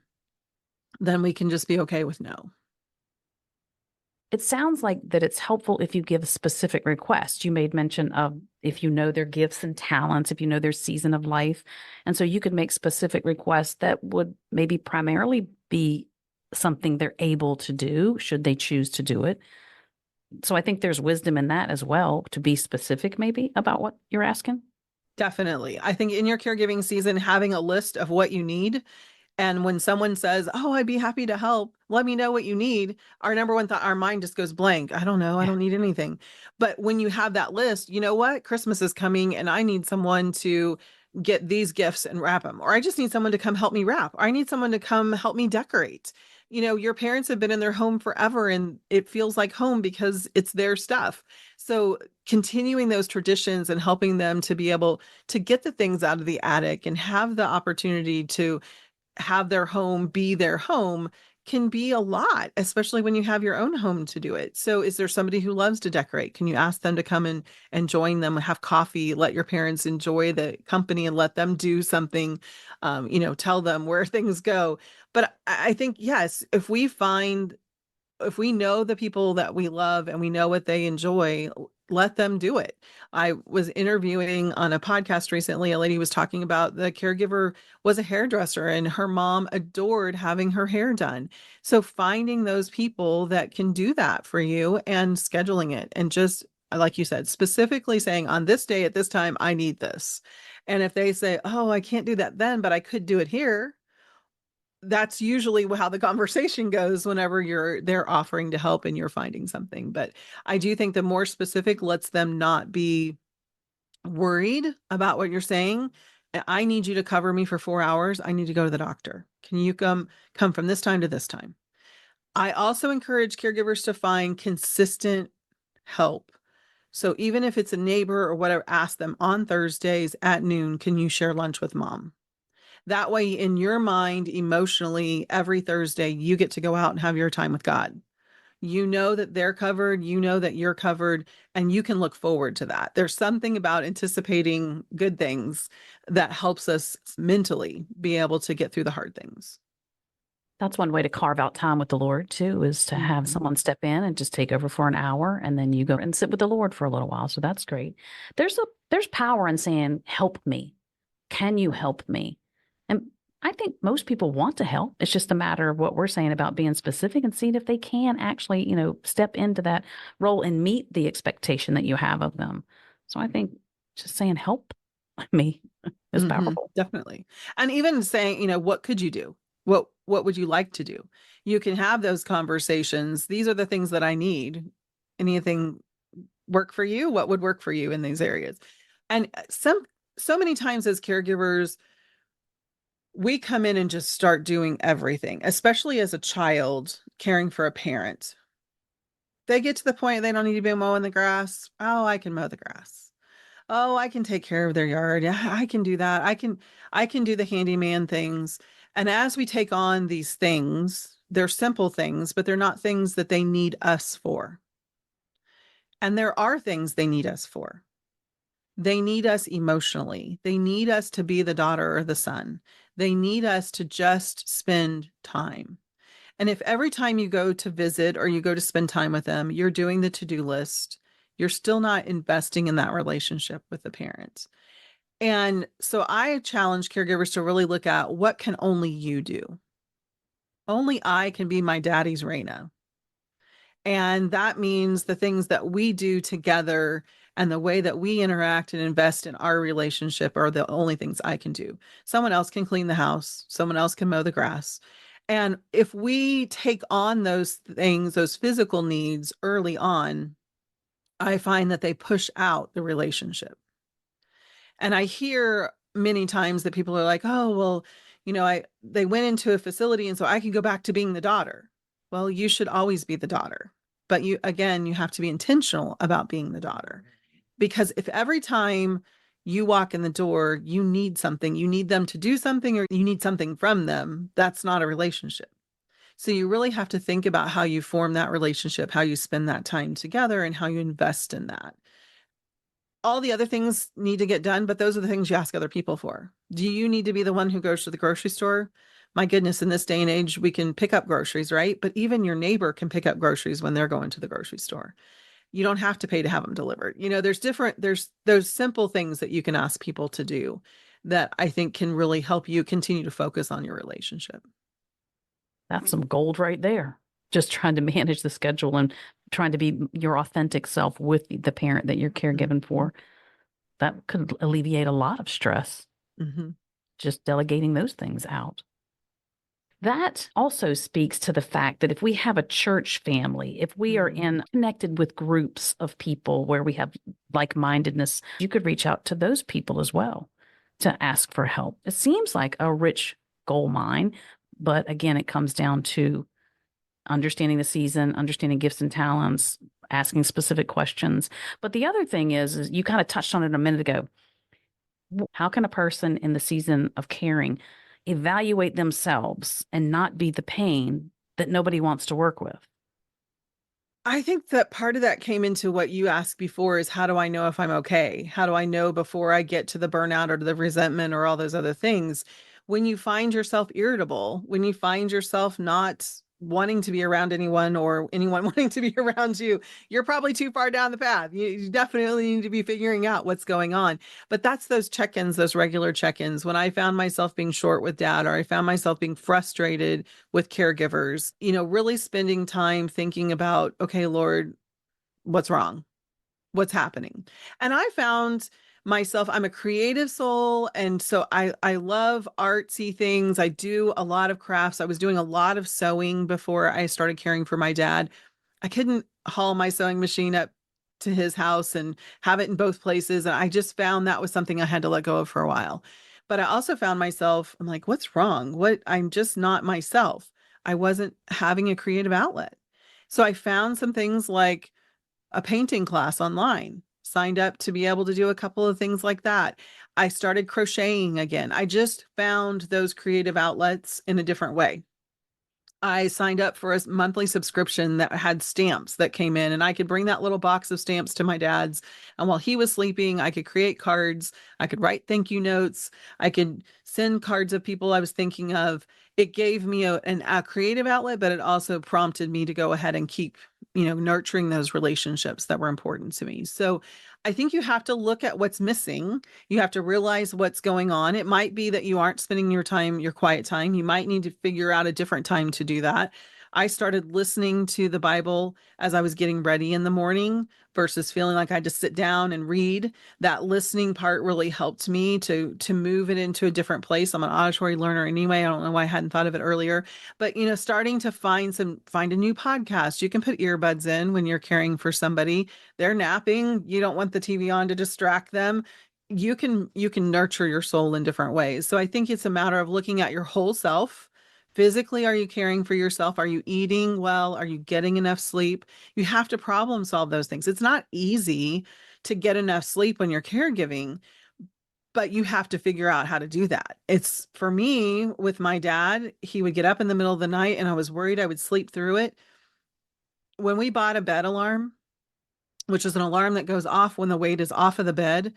[SPEAKER 1] then we can just be okay with no.
[SPEAKER 2] It sounds like that it's helpful if you give specific requests. You made mention of if you know their gifts and talents, if you know their season of life. And so you could make specific requests that would maybe primarily be something they're able to do, should they choose to do it. So I think there's wisdom in that as well, to be specific maybe about what you're asking.
[SPEAKER 1] Definitely. I think in your caregiving season, having a list of what you need, and when someone says, "Oh, I'd be happy to help. Let me know what you need." Our number one thought, our mind just goes blank. I don't know. I
[SPEAKER 2] Yeah.
[SPEAKER 1] don't need anything. But when you have that list, you know what? Christmas is coming and I need someone to get these gifts and wrap them. Or I just need someone to come help me wrap. Or I need someone to come help me decorate. your parents have been in their home forever and it feels like home because it's their stuff. So continuing those traditions and helping them to be able to get the things out of the attic and have the opportunity to have their home be their home can be a lot, especially when you have your own home to do it. So is there somebody who loves to decorate? Can you ask them to come and join them, have coffee, let your parents enjoy the company and let them do something, tell them where things go. But I think, yes, if we know the people that we love and we know what they enjoy, let them do it. I was interviewing on a podcast recently. A lady was talking about the caregiver was a hairdresser and her mom adored having her hair done. So finding those people that can do that for you and scheduling it and just like you said, specifically saying on this day at this time, I need this. And if they say, oh, I can't do that then, but I could do it here, that's usually how the conversation goes whenever they're offering to help and you're finding something. But I do think the more specific lets them not be worried about what you're saying. I need you to cover me for 4 hours. I need to go to the doctor. Can you come from this time to this time? I also encourage caregivers to find consistent help. So even if it's a neighbor or whatever, ask them on Thursdays at noon, can you share lunch with mom? That way, in your mind, emotionally, every Thursday, you get to go out and have your time with God. You know that they're covered, you know that you're covered, and you can look forward to that. There's something about anticipating good things that helps us mentally be able to get through the hard things.
[SPEAKER 2] That's one way to carve out time with the Lord too, is to have
[SPEAKER 1] Mhm.
[SPEAKER 2] someone step in and just take over for an hour and then you go and sit with the Lord for a little while. So that's great. There's power in saying, help me. Can you help me? And I think most people want to help. It's just a matter of what we're saying about being specific and seeing if they can actually, step into that role and meet the expectation that you have of them. So I think just saying help me is powerful.
[SPEAKER 1] Definitely. And even saying, what could you do? What would you like to do? You can have those conversations. These are the things that I need. Anything work for you? What would work for you in these areas? And so many times as caregivers, we come in and just start doing everything, especially as a child caring for a parent. They get to the point they don't need to be mowing the grass. Oh, I can mow the grass. Oh, I can take care of their yard. Yeah, I can do that. I can do the handyman things. And as we take on these things, they're simple things, but they're not things that they need us for. And there are things they need us for. They need us emotionally. They need us to be the daughter or the son. They need us to just spend time. And if every time you go to visit or you go to spend time with them, you're doing the to-do list, you're still not investing in that relationship with the parents. And so I challenge caregivers to really look at what can only you do. Only I can be my daddy's Rayna. And that means the things that we do together and the way that we interact and invest in our relationship are the only things I can do. Someone else can clean the house, someone else can mow the grass. And if we take on those things, those physical needs early on, I find that they push out the relationship. And I hear many times that people are like, "Oh, well, I they went into a facility and so I can go back to being the daughter." Well, you should always be the daughter. But you have to be intentional about being the daughter. Because if every time you walk in the door, you need something, you need them to do something or you need something from them, that's not a relationship. So you really have to think about how you form that relationship, how you spend that time together and how you invest in that. All the other things need to get done, but those are the things you ask other people for. Do you need to be the one who goes to the grocery store? My goodness, in this day and age, we can pick up groceries, right? But even your neighbor can pick up groceries when they're going to the grocery store. You don't have to pay to have them delivered. There's those simple things that you can ask people to do that I think can really help you continue to focus on your relationship.
[SPEAKER 2] That's some gold right there. Just trying to manage the schedule and trying to be your authentic self with the parent that you're caregiving
[SPEAKER 1] Mhm.
[SPEAKER 2] for. That could alleviate a lot of stress,
[SPEAKER 1] Mhm.
[SPEAKER 2] just delegating those things out. That also speaks to the fact that if we have a church family, if we are
[SPEAKER 1] Mhm.
[SPEAKER 2] in connected with groups of people where we have like-mindedness, you could reach out to those people as well to ask for help. It seems like a rich gold mine, but again, it comes down to understanding the season, understanding gifts and talents, asking specific questions. But the other thing is you kind of touched on it a minute ago. How can a person in the season of caring evaluate themselves and not be the pain that nobody wants to work with?
[SPEAKER 1] I think that part of that came into what you asked before is how do I know if I'm okay? How do I know before I get to the burnout or to the resentment or all those other things? When you find yourself irritable, when you find yourself not wanting to be around anyone or anyone wanting to be around you, you're probably too far down the path. You definitely need to be figuring out what's going on. But that's those check ins, those regular check ins. When I found myself being short with dad or I found myself being frustrated with caregivers, really spending time thinking about, okay, Lord, what's wrong? What's happening? And I found myself, I'm a creative soul. And so I love artsy things. I do a lot of crafts. I was doing a lot of sewing before I started caring for my dad. I couldn't haul my sewing machine up to his house and have it in both places. And I just found that was something I had to let go of for a while. But I also found myself, I'm like, what's wrong? I'm just not myself. I wasn't having a creative outlet. So I found some things like a painting class online, signed up to be able to do a couple of things like that. I started crocheting again. I just found those creative outlets in a different way. I signed up for a monthly subscription that had stamps that came in, and I could bring that little box of stamps to my dad's. And while he was sleeping, I could create cards. I could write thank you notes. I could send cards of people I was thinking of. It gave me a creative outlet, but it also prompted me to go ahead and keep, nurturing those relationships that were important to me. So I think you have to look at what's missing. You have to realize what's going on. It might be that you aren't spending your quiet time. You might need to figure out a different time to do that. I started listening to the Bible as I was getting ready in the morning versus feeling like I had to sit down and read. That listening part really helped me to move it into a different place. I'm an auditory learner anyway. I don't know why I hadn't thought of it earlier. But starting to find a new podcast. You can put earbuds in when you're caring for somebody. They're napping. You don't want the TV on to distract them. You can nurture your soul in different ways. So I think it's a matter of looking at your whole self. Physically, are you caring for yourself? Are you eating well? Are you getting enough sleep? You have to problem solve those things. It's not easy to get enough sleep when you're caregiving, but you have to figure out how to do that. It's for me with my dad, he would get up in the middle of the night and I was worried I would sleep through it. When we bought a bed alarm, which is an alarm that goes off when the weight is off of the bed,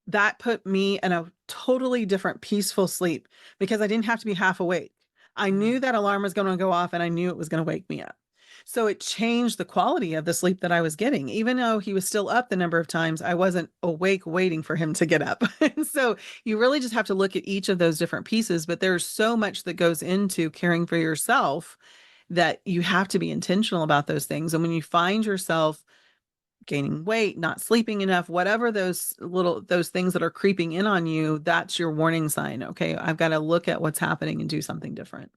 [SPEAKER 1] that put me in a totally different peaceful sleep because I didn't have to be half awake. I knew that alarm was going to go off and I knew it was going to wake me up. So it changed the quality of the sleep that I was getting. Even though he was still up the number of times, I wasn't awake waiting for him to get up. And so you really just have to look at each of those different pieces. But there's so much that goes into caring for yourself that you have to be intentional about those things. And when you find yourself gaining weight, not sleeping enough, whatever those things that are creeping in on you, that's your warning sign. Okay, I've got to look at what's happening and do something different.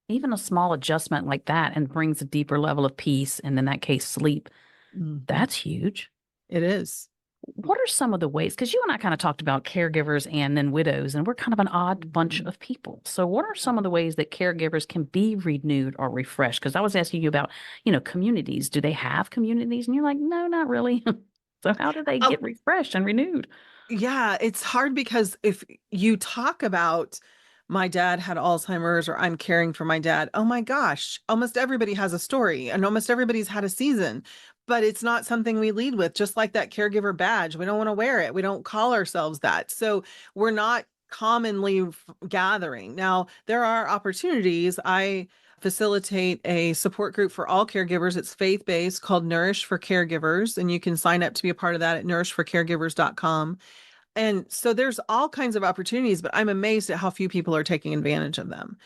[SPEAKER 2] Even a small adjustment like that and brings a deeper level of peace, and in that case, sleep.
[SPEAKER 1] Mhm.
[SPEAKER 2] That's huge.
[SPEAKER 1] It is.
[SPEAKER 2] What are some of the ways? Because you and I kind of talked about caregivers and then widows, and we're kind of an odd bunch
[SPEAKER 1] Mhm.
[SPEAKER 2] of people. So, what are some of the ways that caregivers can be renewed or refreshed? Because I was asking you about, communities. Do they have communities? And you're like, no, not really. So, how do they
[SPEAKER 1] Oh,
[SPEAKER 2] get refreshed and renewed?
[SPEAKER 1] yeah, it's hard because if you talk about my dad had Alzheimer's or I'm caring for my dad, oh my gosh, almost everybody has a story and almost everybody's had a season, but it's not something we lead with. Just like that caregiver badge, we don't want to wear it. We don't call ourselves that. So we're not commonly gathering. Now, there are opportunities. I facilitate a support group for all caregivers. It's faith-based called Nourish for Caregivers, and you can sign up to be a part of that at nourishforcaregivers.com. And so there's all kinds of opportunities, but I'm amazed at how few people are taking advantage of them.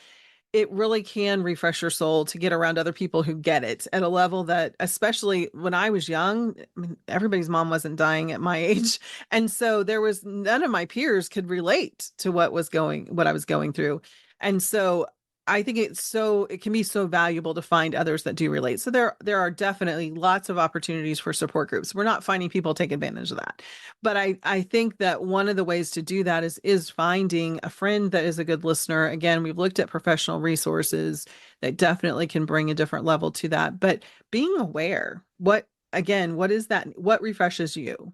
[SPEAKER 1] It really can refresh your soul to get around other people who get it at a level that, especially when I was young, I mean, everybody's mom wasn't dying at my age. And so there was none of my peers could relate to what I was going through. And so I think it can be so valuable to find others that do relate. So there are definitely lots of opportunities for support groups. We're not finding people take advantage of that. But I think that one of the ways to do that is finding a friend that is a good listener. Again, we've looked at professional resources that definitely can bring a different level to that. But being aware, what is that? What refreshes you?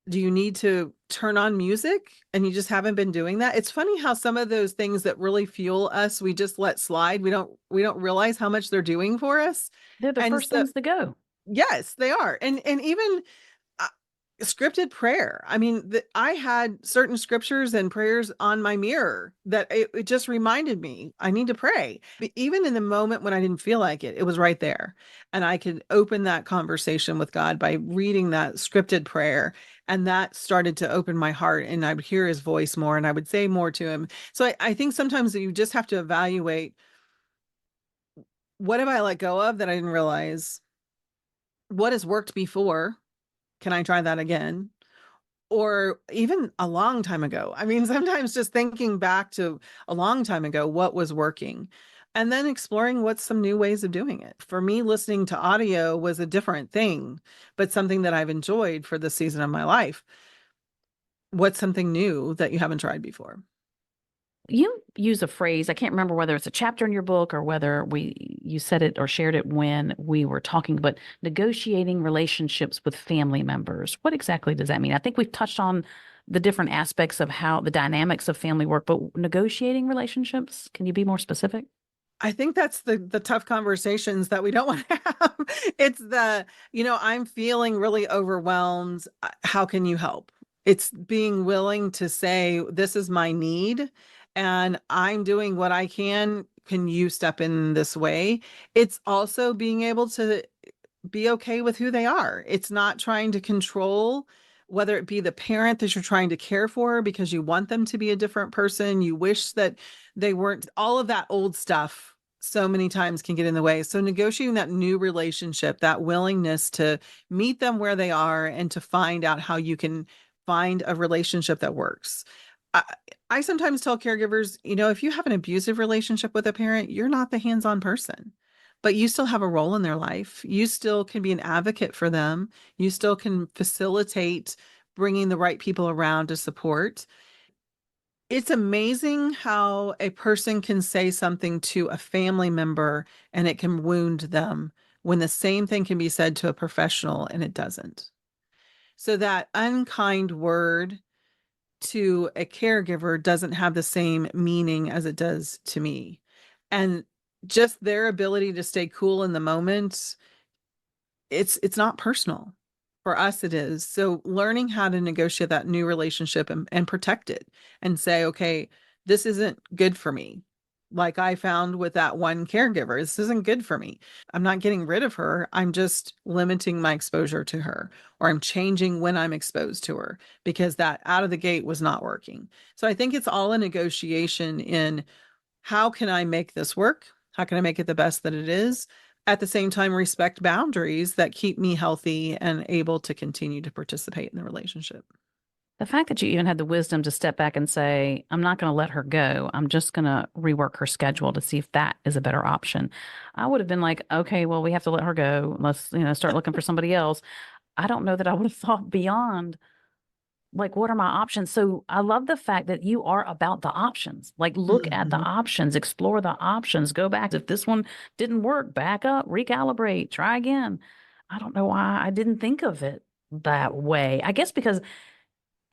[SPEAKER 1] Do you need to turn on music and you just haven't been doing that? It's funny how some of those things that really fuel us, we just let slide. We don't realize how much they're doing for us.
[SPEAKER 2] They're the
[SPEAKER 1] And
[SPEAKER 2] first
[SPEAKER 1] so
[SPEAKER 2] things to go.
[SPEAKER 1] yes, they are. And even uh, scripted prayer. I mean, I had certain scriptures and prayers on my mirror that it just reminded me I need to pray. But even in the moment when I didn't feel like it was right there. And I could open that conversation with God by reading that scripted prayer. And that started to open my heart, and I would hear his voice more and I would say more to him. So I think sometimes you just have to evaluate, what have I let go of that I didn't realize? What has worked before? Can I try that again? Or even a long time ago. I mean, sometimes just thinking back to a long time ago, what was working, and then exploring what's some new ways of doing it. For me, listening to audio was a different thing, but something that I've enjoyed for this season of my life. What's something new that you haven't tried before?
[SPEAKER 2] You use a phrase, I can't remember whether it's a chapter in your book or whether you said it or shared it when we were talking, but negotiating relationships with family members. What exactly does that mean? I think we've touched on the different aspects of how the dynamics of family work, but negotiating relationships, can you be more specific?
[SPEAKER 1] I think that's the tough conversations that we don't want to have. It's I'm feeling really overwhelmed. How can you help? It's being willing to say, this is my need and I'm doing what I can. Can you step in this way? It's also being able to be okay with who they are. It's not trying to control, whether it be the parent that you're trying to care for because you want them to be a different person. You wish that they weren't, all of that old stuff so many times can get in the way. So negotiating that new relationship, that willingness to meet them where they are and to find out how you can find a relationship that works. I, I sometimes tell caregivers, if you have an abusive relationship with a parent, you're not the hands-on person, but you still have a role in their life. You still can be an advocate for them. You still can facilitate bringing the right people around to support. It's amazing how a person can say something to a family member and it can wound them when the same thing can be said to a professional and it doesn't. So that unkind word to a caregiver doesn't have the same meaning as it does to me. And just their ability to stay cool in the moment, it's not personal. For us it is. So learning how to negotiate that new relationship and protect it and say, okay, this isn't good for me. Like I found with that one caregiver, this isn't good for me. I'm not getting rid of her. I'm just limiting my exposure to her, or I'm changing when I'm exposed to her because that out of the gate was not working. So I think it's all a negotiation in, how can I make this work? How can I make it the best that it is? At the same time, respect boundaries that keep me healthy and able to continue to participate in the relationship.
[SPEAKER 2] The fact that you even had the wisdom to step back and say, I'm not going to let her go. I'm just going to rework her schedule to see if that is a better option. I would have been like, okay, well, we have to let her go. Let's, start looking for somebody else. I don't know that I would have thought beyond, like, what are my options? So I love the fact that you are about the options. Like, look at the
[SPEAKER 1] Mhm.
[SPEAKER 2] options, explore the options, go back. If this one didn't work, back up, recalibrate, try again. I don't know why I didn't think of it that way. I guess because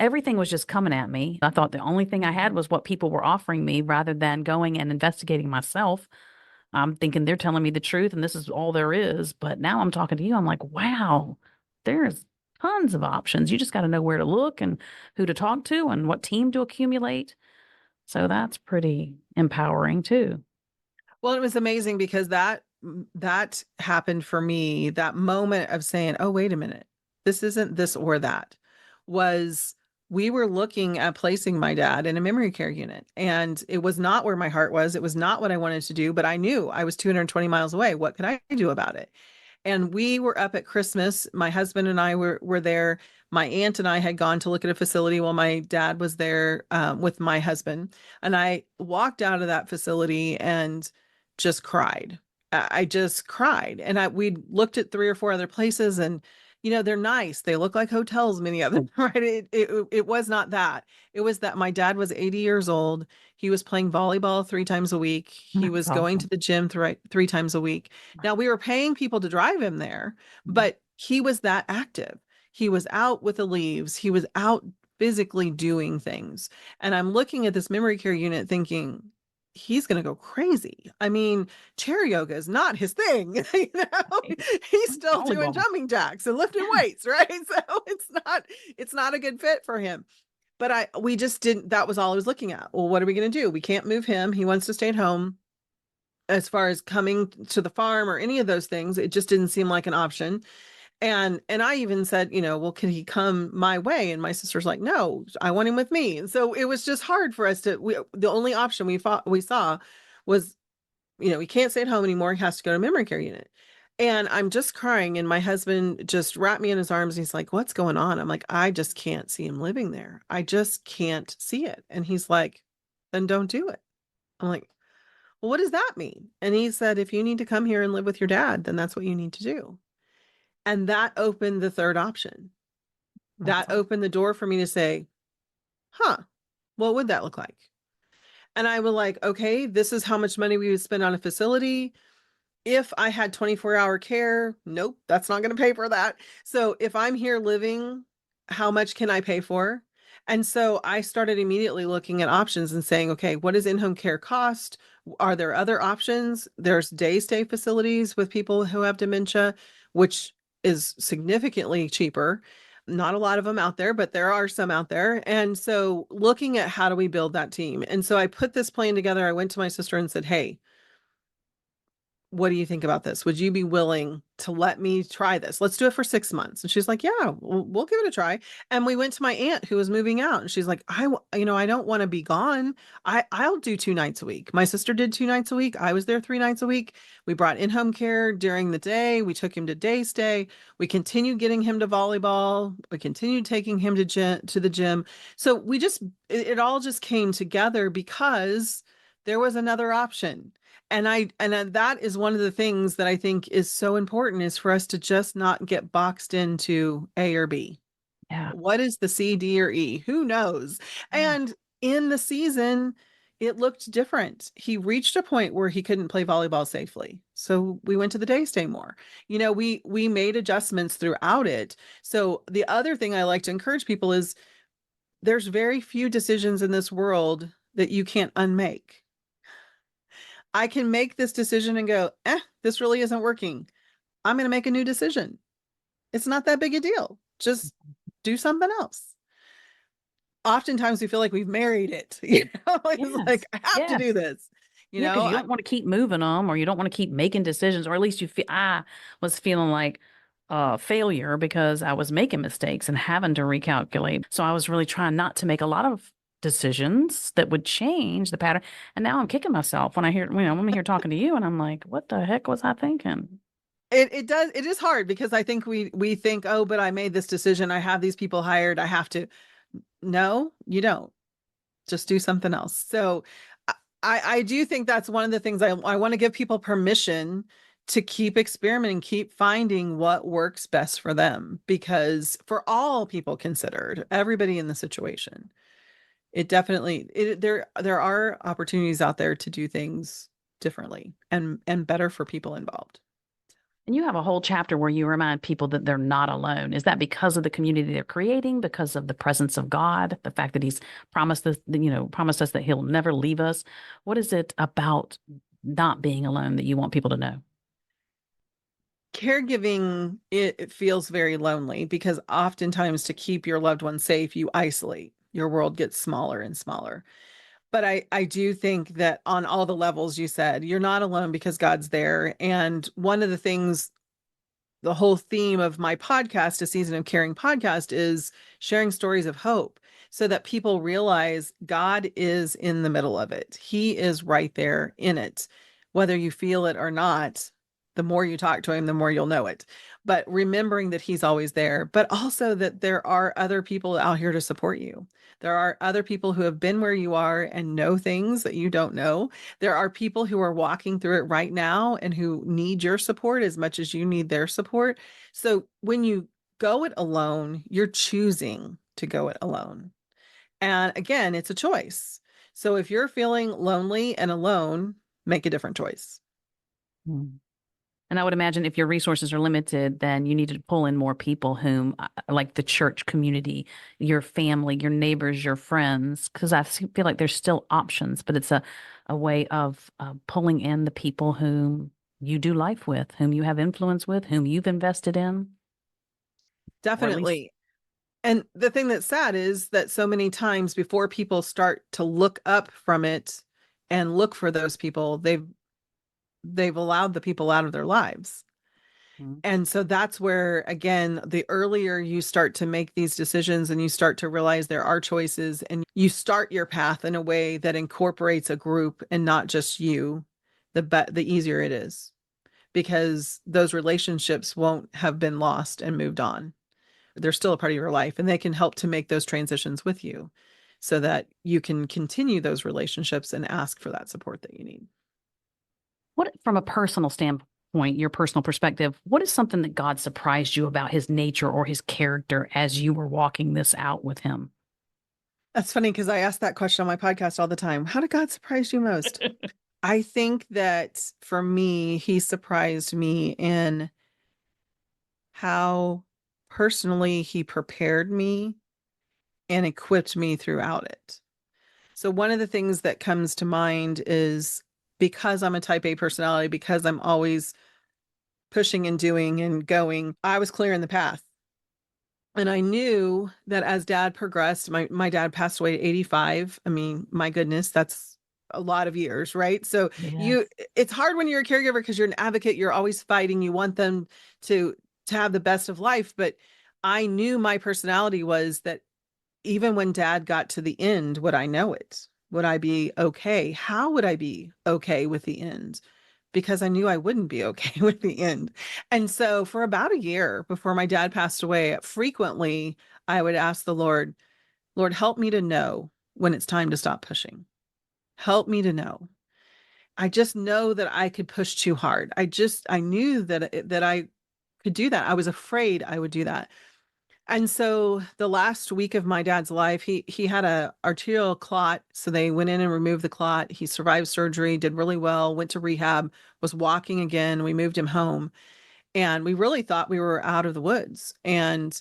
[SPEAKER 2] everything was just coming at me. I thought the only thing I had was what people were offering me rather than going and investigating myself. I'm thinking they're telling me the truth and this is all there is. But now I'm talking to you. I'm like, wow, there's tons of options. You just got to know where to look and who to talk to and what team to accumulate. So that's pretty empowering too.
[SPEAKER 1] Well, it was amazing because that happened for me. That moment of saying, "Oh, wait a minute. This isn't this or that," was, we were looking at placing my dad in a memory care unit, and it was not where my heart was. It was not what I wanted to do, but I knew I was 220 miles away. What could I do about it? And we were up at Christmas. My husband and I were there. My aunt and I had gone to look at a facility while my dad was there with my husband. And I walked out of that facility and just cried. I just cried. And we looked at three or four other places, and they're nice. They look like hotels, many of them, right? It was not that. It was that my dad was 80 years old. He was playing volleyball 3 times a week. He
[SPEAKER 2] That's
[SPEAKER 1] was going to
[SPEAKER 2] awesome.
[SPEAKER 1] the gym three times a week. Now, we were paying people to drive him there, but he was that active. He was out with the leaves. He was out physically doing things. And I'm looking at this memory care unit thinking, he's going to go crazy. I mean, chair yoga is not his thing. He's still doing
[SPEAKER 2] Volleyball.
[SPEAKER 1] jumping jacks and lifting weights, right? So it's not a good fit for him. But we just didn't, that was all I was looking at. Well, what are we going to do? We can't move him. He wants to stay at home. As far as coming to the farm or any of those things, it just didn't seem like an option. And I even said, well, can he come my way? And my sister's like, no, I want him with me. And so it was just hard for us the only option we saw was, he can't stay at home anymore. He has to go to a memory care unit. And I'm just crying. And my husband just wrapped me in his arms. And he's like, what's going on? I'm like, I just can't see him living there. I just can't see it. And he's like, then don't do it. I'm like, well, what does that mean? And he said, if you need to come here and live with your dad, then that's what you need to do. And that opened the third option.
[SPEAKER 2] That's
[SPEAKER 1] That opened the door for me to say, huh, what would that look like? And I was like, okay, this is how much money we would spend on a facility. If I had 24-hour care, nope, that's not going to pay for that. So if I'm here living, how much can I pay for? And so I started immediately looking at options and saying, okay, what does in-home care cost? Are there other options? There's day stay facilities with people who have dementia, which is significantly cheaper. Not a lot of them out there, but there are some out there. And so looking at how do we build that team? And so I put this plan together. I went to my sister and said, hey, what do you think about this? Would you be willing to let me try this? Let's do it for 6 months. And she's like, yeah, we'll give it a try. And we went to my aunt who was moving out, and she's like, I don't want to be gone. I'll do 2 nights a week. My sister did 2 nights a week. I was there 3 nights a week. We brought in-home care during the day. We took him to day stay. We continued getting him to volleyball. We continued taking him to the gym. So it all just came together because there was another option. And that is one of the things that I think is so important, is for us to just not get boxed into A or B.
[SPEAKER 2] Yeah.
[SPEAKER 1] What is the C, D, or E? Who knows?
[SPEAKER 2] Yeah.
[SPEAKER 1] And in the season, it looked different. He reached a point where he couldn't play volleyball safely. So we went to the day stay more. We made adjustments throughout it. So the other thing I like to encourage people is there's very few decisions in this world that you can't unmake. I can make this decision and go, this really isn't working. I'm going to make a new decision. It's not that big a deal. Just do something else. Oftentimes we feel like we've married it. It's
[SPEAKER 2] Yes.
[SPEAKER 1] like, I have to
[SPEAKER 2] Yes.
[SPEAKER 1] do this.
[SPEAKER 2] Yeah, because you don't want to keep moving them, or you don't want to keep making decisions, or at least you feel. I was feeling like failure because I was making mistakes and having to recalculate. So I was really trying not to make a lot of decisions that would change the pattern. And now I'm kicking myself when I hear, when I'm here talking to you, and I'm like, what the heck was I thinking?
[SPEAKER 1] It is hard because I think we think, oh, but I made this decision. I have these people hired. I have to. No, you don't. Just do something else. So I do think that's one of the things I want to give people permission to keep experimenting, keep finding what works best for them, because for all people considered, everybody in the situation, there are opportunities out there to do things differently and better for people involved.
[SPEAKER 2] And you have a whole chapter where you remind people that they're not alone. Is that because of the community they're creating, because of the presence of God, the fact that He's promised us, promised us that He'll never leave us? What is it about not being alone that you want people to know?
[SPEAKER 1] Caregiving, it feels very lonely because oftentimes to keep your loved one safe, you isolate. Your world gets smaller and smaller. But I do think that on all the levels you said, you're not alone because God's there. And one of the things, the whole theme of my podcast, A Season of Caring podcast, is sharing stories of hope so that people realize God is in the middle of it. He is right there in it. Whether you feel it or not, the more you talk to him, the more you'll know it. But remembering that he's always there, but also that there are other people out here to support you. There are other people who have been where you are and know things that you don't know. There are people who are walking through it right now and who need your support as much as you need their support. So when you go it alone, you're choosing to go it alone. And again, it's a choice. So if you're feeling lonely and alone, make a different choice.
[SPEAKER 2] Mm. And I would imagine if your resources are limited, then you need to pull in more people whom, like the church community, your family, your neighbors, your friends, because feel like there's still options, but it's a way of pulling in the people whom you do life with, whom you have influence with, whom you've invested in, or at least.
[SPEAKER 1] Definitely. And the thing that's sad is that so many times before people start to look up from it and look for those people, they've allowed the people out of their lives.
[SPEAKER 2] Mm.
[SPEAKER 1] And so that's where, again, the earlier you start to make these decisions and you start to realize there are choices and you start your path in a way that incorporates a group and not just you, the easier it is because those relationships won't have been lost and moved on. They're still a part of your life and they can help to make those transitions with you so that you can continue those relationships and ask for that support that you need.
[SPEAKER 2] What, from a personal standpoint, your personal perspective, what is something that God surprised you about his nature or his character as you were walking this out with him?
[SPEAKER 1] That's funny because I ask that question on my podcast all the time. How did God surprise you most? I think that for me, he surprised me in how personally he prepared me and equipped me throughout it. So, one of the things that comes to mind is because I'm a type A personality, because I'm always pushing and doing and going, I was clear in the path. And I knew that as dad progressed, my dad passed away at 85. I mean, my goodness, that's a lot of years, right? So you
[SPEAKER 2] Yes.
[SPEAKER 1] it's hard when you're a caregiver because you're an advocate, you're always fighting, you want them to to have the best of life, but I knew my personality was that even when dad got to the end, would I know it? Would I be okay? How would I be okay with the end? Because I knew I wouldn't be okay with the end. And so for about a year before my dad passed away, frequently I would ask the Lord, Lord, help me to know when it's time to stop pushing. Help me to know. I just know that I could push too hard. I knew that I could do that. I was afraid I would do that. And so the last week of my dad's life, he had a arterial clot, so they went in and removed the clot. He survived surgery, did really well, went to rehab, was walking again. We moved him home, and we really thought we were out of the woods. And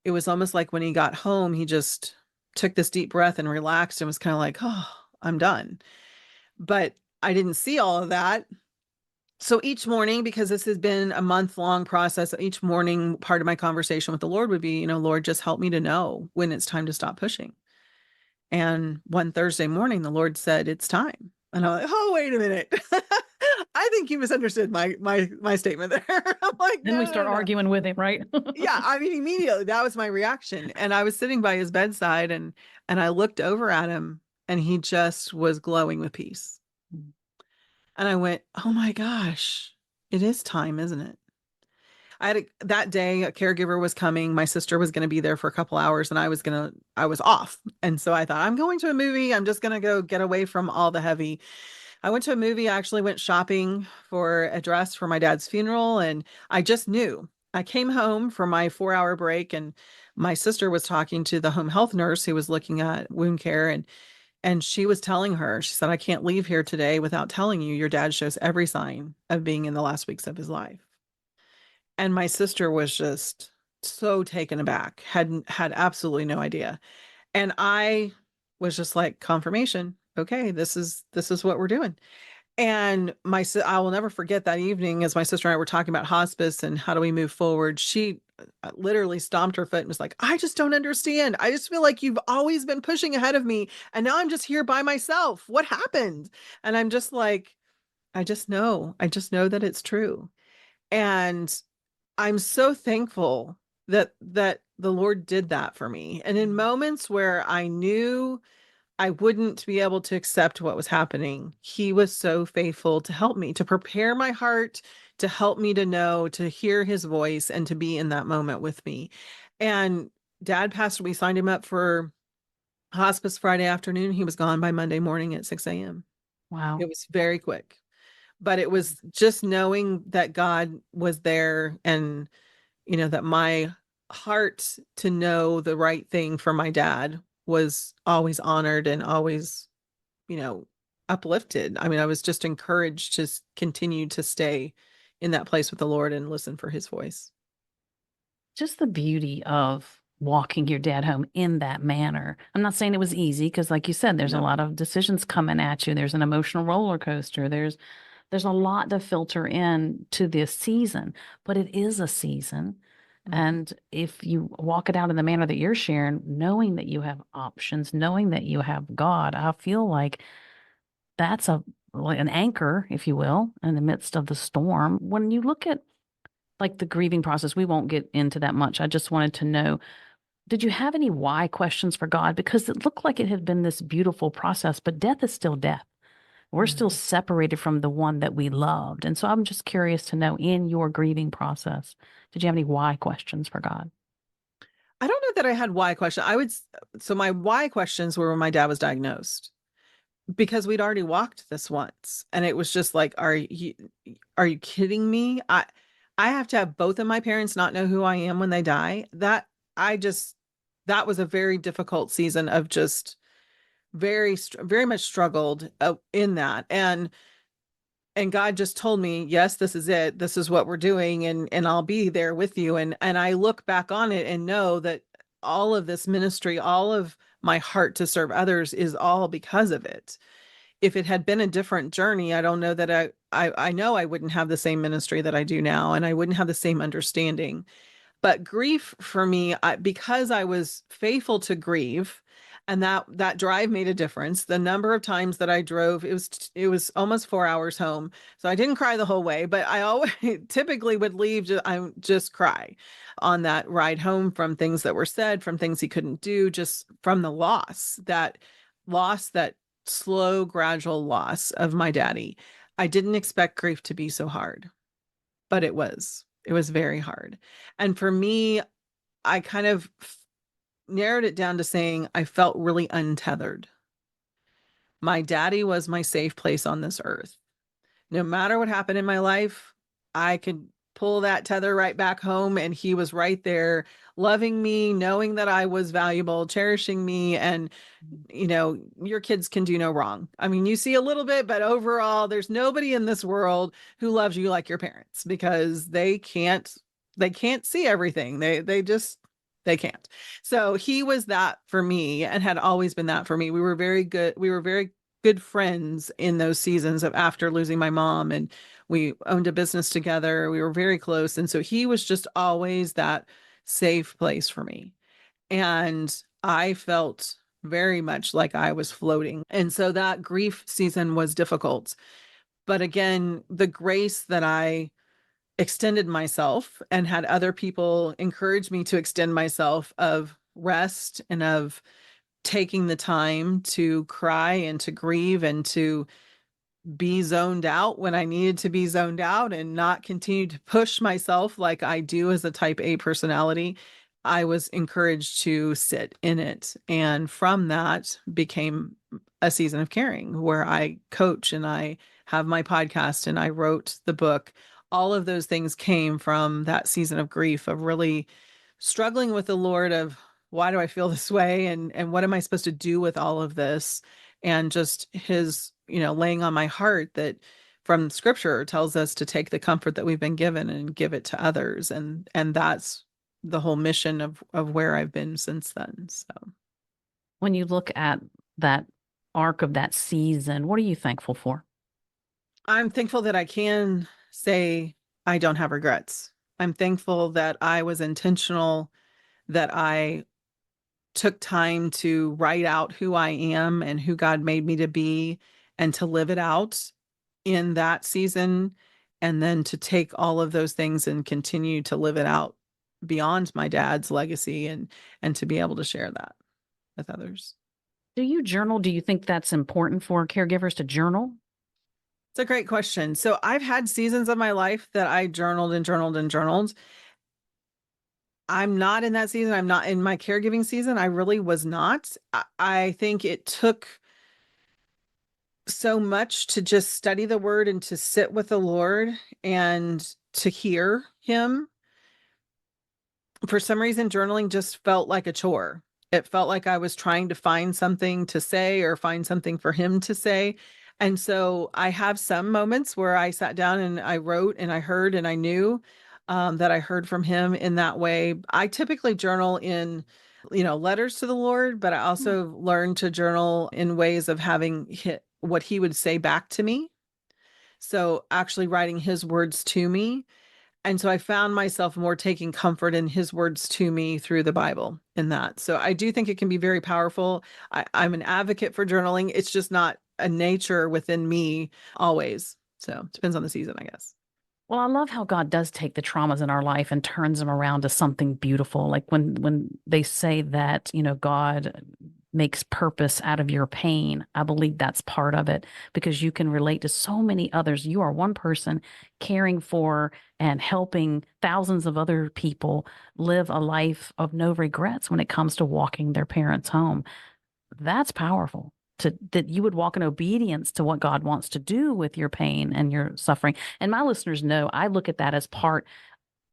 [SPEAKER 1] it was almost like when he got home, he just took this deep breath and relaxed and was kind of like, "Oh, I'm done." But I didn't see all of that. So each morning, because this has been a month-long process, each morning part of my conversation with the Lord would be, Lord, just help me to know when it's time to stop pushing. And one Thursday morning, the Lord said, it's time. And I'm like, oh, wait a minute. I think you misunderstood my statement there. I'm like,
[SPEAKER 2] Then
[SPEAKER 1] no,
[SPEAKER 2] we
[SPEAKER 1] no,
[SPEAKER 2] start
[SPEAKER 1] no.
[SPEAKER 2] arguing with him, right?
[SPEAKER 1] Yeah, I mean, immediately that was my reaction. And I was sitting by his bedside and I looked over at him and he just was glowing with peace. And I went, oh my gosh, it is time, isn't it? That day a caregiver was coming. My sister was going to be there for a couple hours and I was off. And so I thought, I'm going to a movie. I'm just going to go get away from all the heavy. I went to a movie. I actually went shopping for a dress for my dad's funeral. And I just knew. I came home for my 4 hour break and my sister was talking to the home health nurse who was looking at wound care and she was telling her, she said, I can't leave here today without telling you your dad shows every sign of being in the last weeks of his life. And my sister was just so taken aback, had absolutely no idea. And I was just like, confirmation. Okay, this is what we're doing. And I will never forget that evening as my sister and I were talking about hospice and how do we move forward. She literally stomped her foot and was like, I just don't understand. I just feel like you've always been pushing ahead of me. And now I'm just here by myself. What happened? And I'm just like, I just know. I just know that it's true. And I'm so thankful that the Lord did that for me. And in moments where I knew I wouldn't be able to accept what was happening, he was so faithful to help me, to prepare my heart, to help me to know, to hear his voice and to be in that moment with me. And dad passed, we signed him up for hospice Friday afternoon. He was gone by Monday morning at 6 a.m.
[SPEAKER 2] Wow.
[SPEAKER 1] It was very quick, but it was just knowing that God was there and, that my heart to know the right thing for my dad was always honored and always, you know, uplifted. I mean, I was just encouraged to continue to stay in that place with the Lord and listen for his voice.
[SPEAKER 2] Just the beauty of walking your dad home in that manner. I'm not saying it was easy because, like you said, there's a
[SPEAKER 1] No.
[SPEAKER 2] lot of decisions coming at you. There's an emotional roller coaster. There's a lot to filter in to this season, but it is a season.
[SPEAKER 1] Mhm.
[SPEAKER 2] And if you walk it out in the manner that you're sharing, knowing that you have options, knowing that you have God, I feel like that's like an anchor, if you will, in the midst of the storm. When you look at like the grieving process, we won't get into that much. I just wanted to know, did you have any why questions for God? Because it looked like it had been this beautiful process, but death is still death. We're still
[SPEAKER 1] Mhm.
[SPEAKER 2] separated from the one that we loved. And so I'm just curious to know, in your grieving process, did you have any why questions for God?
[SPEAKER 1] I don't know that I had why question. So my why questions were when my dad was diagnosed because we'd already walked this once and it was just like, are you kidding me? I have to have both of my parents not know who I am when they die. I just, that was a very difficult season of just very much struggled in that. And God just told me, yes, this is it. This is what we're doing. And I'll be there with you. And I look back on it and know that all of this ministry, all of my heart to serve others is all because of it. If it had been a different journey, I don't know that I know I wouldn't have the same ministry that I do now, and I wouldn't have the same understanding. But grief for me, because I was faithful to grieve, and that drive made a difference. The number of times that I drove, it was almost 4 hours home, so I didn't cry the whole way. But I always typically would leave. I just cry on that ride home from things that were said, from things he couldn't do, just from the loss, that slow, gradual loss of my daddy. I didn't expect grief to be so hard, but it was. It was very hard. And for me, I kind of narrowed it down to saying I felt really untethered. My daddy was my safe place on this earth. No matter what happened in my life, I could pull that tether right back home and he was right there loving me, knowing that I was valuable, cherishing me, and your kids can do no wrong. I mean, you see a little bit, but overall, there's nobody in this world who loves you like your parents because they can't see everything. They can't. So he was that for me and had always been that for me. We were very good. We were very good friends in those seasons of after losing my mom, and we owned a business together. We were very close. And so he was just always that safe place for me. And I felt very much like I was floating. And so that grief season was difficult. But again, the grace that I extended myself and had other people encourage me to extend myself of rest and of taking the time to cry and to grieve and to be zoned out when I needed to be zoned out and not continue to push myself like I do as a type A personality. I was encouraged to sit in it. And from that became a season of caring where I coach and I have my podcast and I wrote the book. All of those things came from that season of grief, of really struggling with the Lord of why do I feel this way and what am I supposed to do with all of this? And just his, laying on my heart that from scripture tells us to take the comfort that we've been given and give it to others. And that's the whole mission of where I've been since then. So
[SPEAKER 2] When you look at that arc of that season, what are you thankful for?
[SPEAKER 1] I'm thankful that I can say I don't have regrets. I'm thankful that I was intentional, that I took time to write out who I am and who God made me to be and to live it out in that season. And then to take all of those things and continue to live it out beyond my dad's legacy and to be able to share that with others.
[SPEAKER 2] Do you journal? Do you think that's important for caregivers to journal?
[SPEAKER 1] It's a great question. So I've had seasons of my life that I journaled and journaled and journaled. I'm not in that season. I'm not in my caregiving season. I really was not. I think it took so much to just study the word and to sit with the Lord and to hear him. For some reason, journaling just felt like a chore. It felt like I was trying to find something to say or find something for him to say. And so I have some moments where I sat down and I wrote and I heard and I knew that I heard from him in that way. I typically journal in, letters to the Lord, but I also learned to journal in ways of having what he would say back to me. So actually writing his words to me. And so I found myself more taking comfort in his words to me through the Bible in that. So I do think it can be very powerful. I'm an advocate for journaling. It's just not a nature within me always. So it depends on the season, I guess.
[SPEAKER 2] Well, I love how God does take the traumas in our life and turns them around to something beautiful. Like when they say that, God makes purpose out of your pain. I believe that's part of it because you can relate to so many others. You are one person caring for and helping thousands of other people live a life of no regrets when it comes to walking their parents home. That's powerful. That you would walk in obedience to what God wants to do with your pain and your suffering. And my listeners know I look at that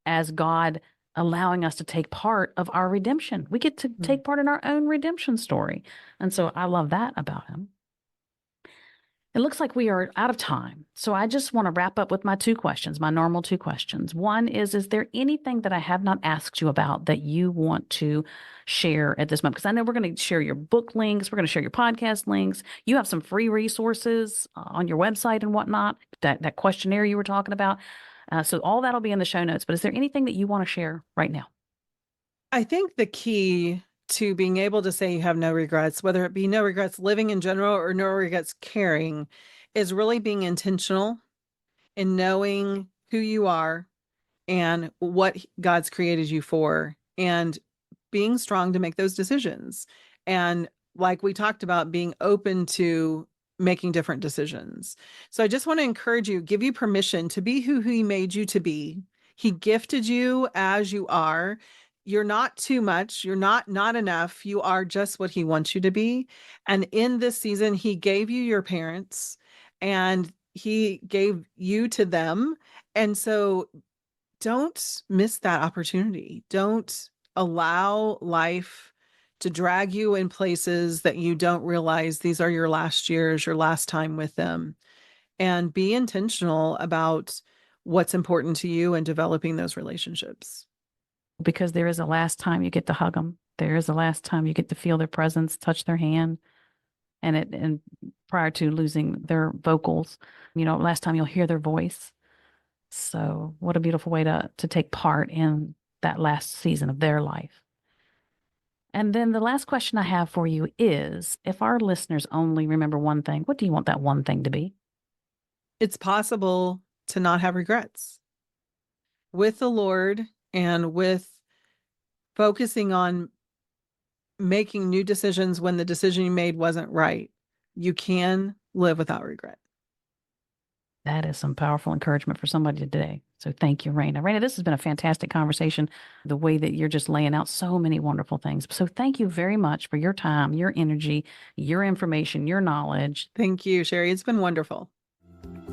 [SPEAKER 2] as God allowing us to take part of our redemption. We get to take part in our own redemption story. And so I love that about him. It looks like we are out of time. So I just want to wrap up with my two questions, my normal two questions. One is there anything that I have not asked you about that you want to share at this moment? Because I know we're going to share your book links. We're going to share your podcast links. You have some free resources on your website and whatnot, that questionnaire you were talking about. So all that'll be in the show notes. But is there anything that you want to share right now?
[SPEAKER 1] I think the key to being able to say you have no regrets, whether it be no regrets living in general or no regrets caring, is really being intentional in knowing who you are and what God's created you for, and being strong to make those decisions. And like we talked about, being open to making different decisions. So I just want to encourage you, give you permission to be who he made you to be. He gifted you as you are. You're not too much. You're not enough. You are just what he wants you to be. And in this season, he gave you your parents and he gave you to them. And so don't miss that opportunity. Don't allow life to drag you in places that you don't realize these are your last years, your last time with them. And be intentional about what's important to you and developing those relationships.
[SPEAKER 2] Because there is a last time you get to hug them. There is a last time you get to feel their presence, touch their hand, and prior to losing their vocals, last time you'll hear their voice. So what a beautiful way to take part in that last season of their life. And then the last question I have for you is, if our listeners only remember one thing, what do you want that one thing to be?
[SPEAKER 1] It's possible to not have regrets with the Lord and with focusing on making new decisions when the decision you made wasn't right. You can live without regret.
[SPEAKER 2] That is some powerful encouragement for somebody today. So thank you, Rayna. Rayna, this has been a fantastic conversation, the way that you're just laying out so many wonderful things. So thank you very much for your time, your energy, your information, your knowledge.
[SPEAKER 1] Thank you, Sherry. It's been wonderful.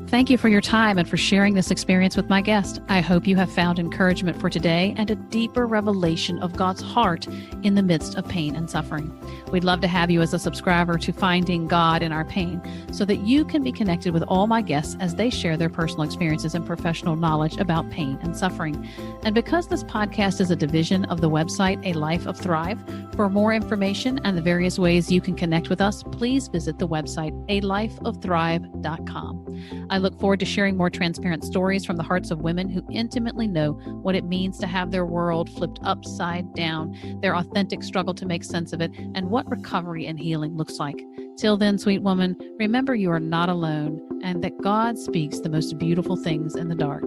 [SPEAKER 3] Thank you for your time and for sharing this experience with my guest. I hope you have found encouragement for today and a deeper revelation of God's heart in the midst of pain and suffering. We'd love to have you as a subscriber to Finding God in Our Pain so that you can be connected with all my guests as they share their personal experiences and professional knowledge about pain and suffering. And because this podcast is a division of the website A Life of Thrive, for more information and the various ways you can connect with us, please visit the website alifeofthrive.com. I look forward to sharing more transparent stories from the hearts of women who intimately know what it means to have their world flipped upside down, their authentic struggle to make sense of it, and what recovery and healing looks like. Till then, sweet woman, remember you are not alone and that God speaks the most beautiful things in the dark.